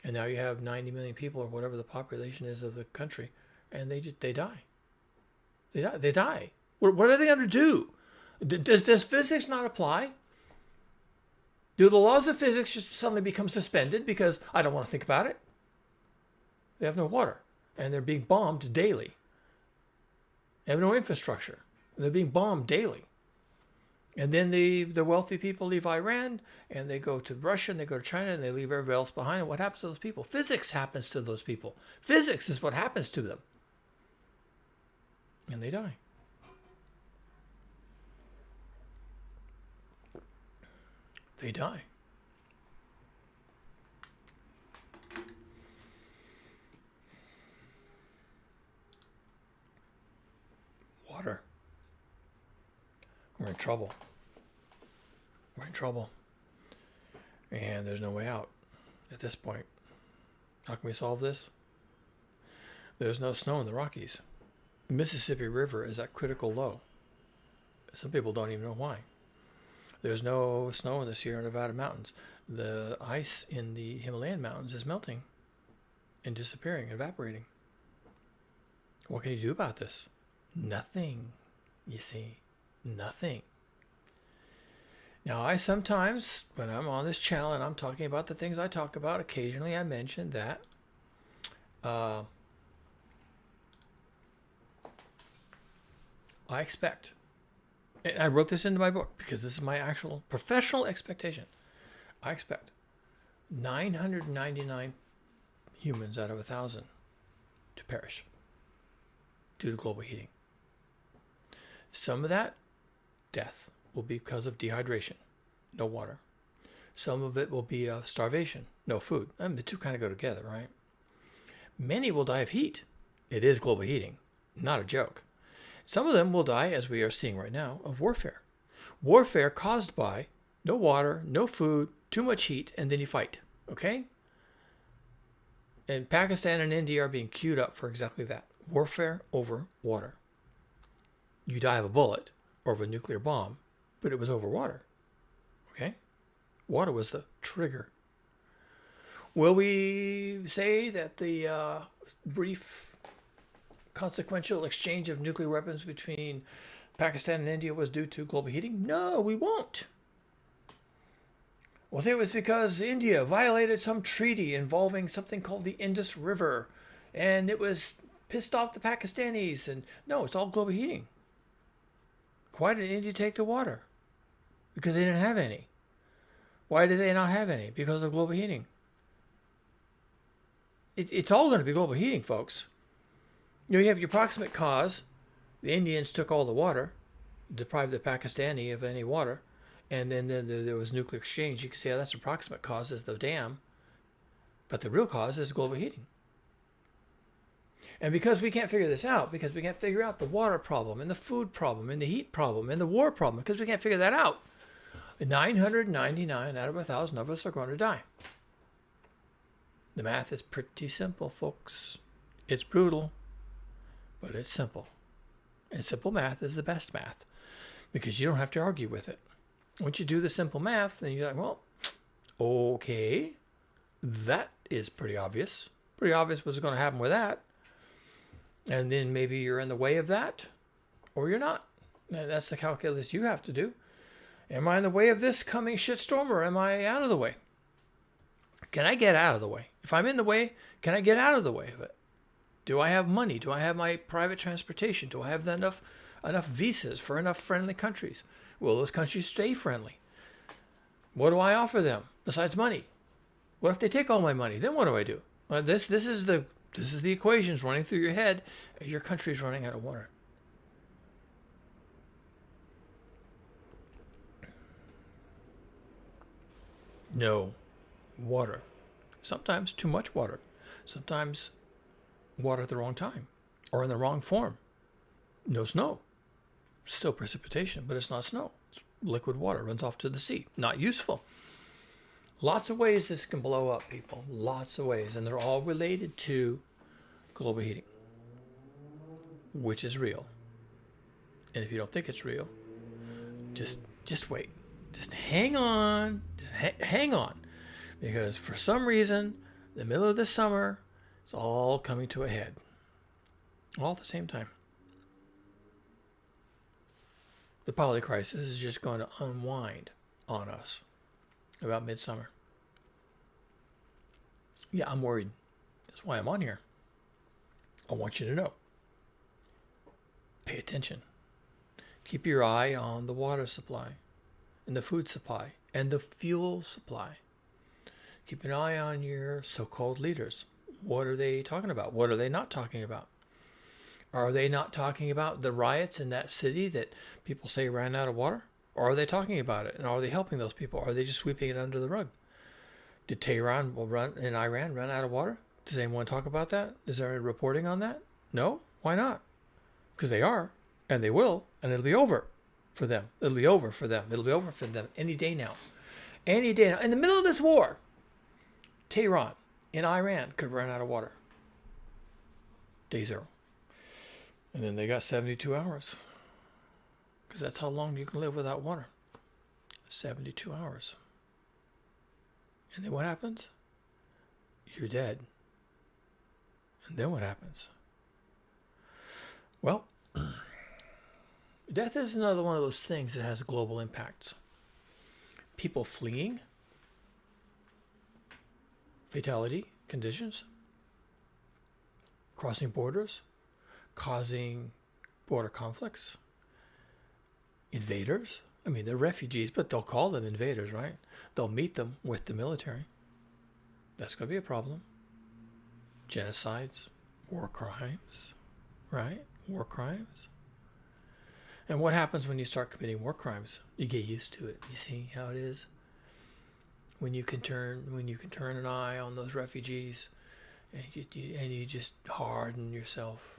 And now you have 90 million people or whatever the population is of the country, and they die. They die. What are they going to do? Does physics not apply? Do the laws of physics just suddenly become suspended because I don't want to think about it? They have no water, and they're being bombed daily. They have no infrastructure. They're being bombed daily. And then the wealthy people leave Iran, and they go to Russia, and they go to China, and they leave everybody else behind. And what happens to those people? Physics happens to those people. Physics is what happens to them. And they die. They die. Water. We're in trouble. We're in trouble. And there's no way out at this point. How can we solve this? There's no snow in the Rockies. The Mississippi River is at critical low. Some people don't even know why. There's no snow in the Sierra Nevada mountains. The ice in the Himalayan mountains is melting and disappearing, evaporating. What can you do about this? Nothing, you see, nothing. Now, I sometimes, when I'm on this channel and I'm talking about the things I talk about, occasionally I mention that I expect, and I wrote this into my book because this is my actual professional expectation. I expect 999 humans out of 1,000 to perish due to global heating. Some of that death will be because of dehydration, no water. Some of it will be starvation, no food. I mean, the two kind of go together, right? Many will die of heat. It is global heating, not a joke. Some of them will die, as we are seeing right now, of warfare. Warfare caused by no water, no food, too much heat, and then you fight, okay? And Pakistan and India are being queued up for exactly that. Warfare over water. You die of a bullet or of a nuclear bomb, but it was over water. Okay? Water was the trigger. Will we say that the brief consequential exchange of nuclear weapons between Pakistan and India was due to global heating? No, we won't. We'll say it was because India violated some treaty involving something called the Indus River, and it was pissed off the Pakistanis. And no, it's all global heating. Why did India take the water? Because they didn't have any. Why did they not have any? Because of global heating. It's all going to be global heating, folks. You have your proximate cause. The Indians took all the water, deprived the Pakistani of any water, and then there was nuclear exchange. You can say, oh, that's the proximate cause, is the dam. But the real cause is global heating. And because we can't figure this out, because we can't figure out the water problem and the food problem and the heat problem and the war problem, because we can't figure that out, 999 out of 1,000 of us are going to die. The math is pretty simple, folks. It's brutal, but it's simple. And simple math is the best math, because you don't have to argue with it. Once you do the simple math, then you're like, well, okay, that is pretty obvious. Pretty obvious what's going to happen with that. And then maybe you're in the way of that, or you're not. And that's the calculus you have to do. Am I in the way of this coming shitstorm, or am I out of the way? Can I get out of the way? If I'm in the way, can I get out of the way of it? Do I have money? Do I have my private transportation? Do I have enough visas for enough friendly countries? Will those countries stay friendly? What do I offer them besides money? What if they take all my money? Then what do I do? Well, this is the equations running through your head as your country's running out of water. No water. Sometimes too much water. Sometimes water at the wrong time or in the wrong form. No snow. Still precipitation, but it's not snow. It's liquid water, runs off to the sea. Not useful. Lots of ways this can blow up, people. Lots of ways. And they're all related to global heating, which is real. And if you don't think it's real, just wait. Just hang on. Just hang on. Because for some reason, the middle of this summer, it's all coming to a head. All at the same time. The polycrisis is just going to unwind on us about midsummer. Yeah, I'm worried. That's why I'm on here. I want you to know. Pay attention. Keep your eye on the water supply and the food supply and the fuel supply. Keep an eye on your so-called leaders. What are they talking about? What are they not talking about? Are they not talking about the riots in that city that people say ran out of water? Or are they talking about it? And are they helping those people? Are they just sweeping it under the rug? Did Tehran and Iran run out of water? Does anyone talk about that? Is there any reporting on that? No? Why not? Because they are, and they will, and it'll be over for them. It'll be over for them. It'll be over for them any day now. Any day now. In the middle of this war, Tehran and Iran could run out of water. Day zero. And then they got 72 hours. Because that's how long you can live without water. 72 hours. And then what happens? You're dead. And then what happens? Well, death is another one of those things that has global impacts. People fleeing, fatality conditions, crossing borders, causing border conflicts, invaders. I mean, they're refugees, but they'll call them invaders, right? They'll meet them with the military. That's going to be a problem. Genocides, war crimes, right? War crimes. And what happens when you start committing war crimes? You get used to it. You see how it is? When you can turn an eye on those refugees, and you just harden yourself.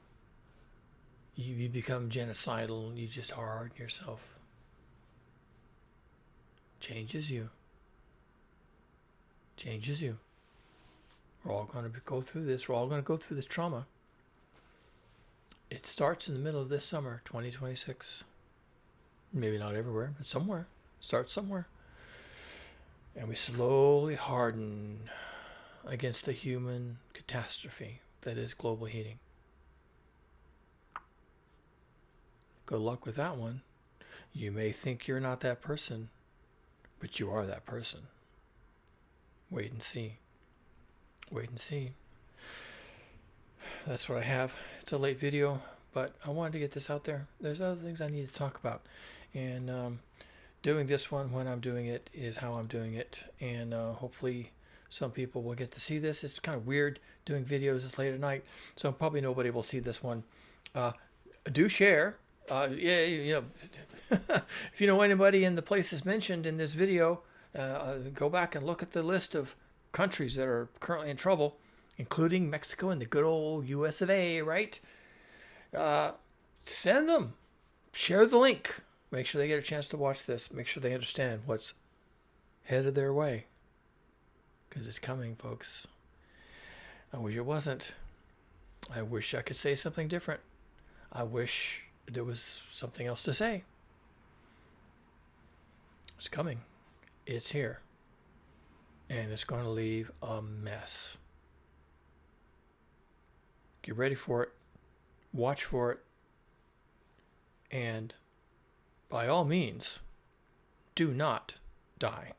You become genocidal, and you just harden yourself. Changes you. Changes you. We're all going to go through this. We're all going to go through this trauma. It starts in the middle of this summer, 2026. Maybe not everywhere, but somewhere. Starts somewhere. And we slowly harden against the human catastrophe that is global heating. Good luck with that one. You may think you're not that person, but you are that person. Wait and see. Wait and see. That's what I have. It's a late video, but I wanted to get this out there. There's other things I need to talk about, and doing this one when I'm doing it is how I'm doing it, and hopefully some people will get to see this. It's kind of weird doing videos this late at night, so probably nobody will see this one. Do share. Yeah, if you know anybody in the places mentioned in this video, go back and look at the list of countries that are currently in trouble, including Mexico and the good old US of A, right? Send them. Share the link. Make sure they get a chance to watch this. Make sure they understand what's headed their way. Because it's coming, folks. I wish it wasn't. I wish I could say something different. I wish there was something else to say. It's coming. It's here. And it's going to leave a mess. Get ready for it. Watch for it. And by all means, do not die.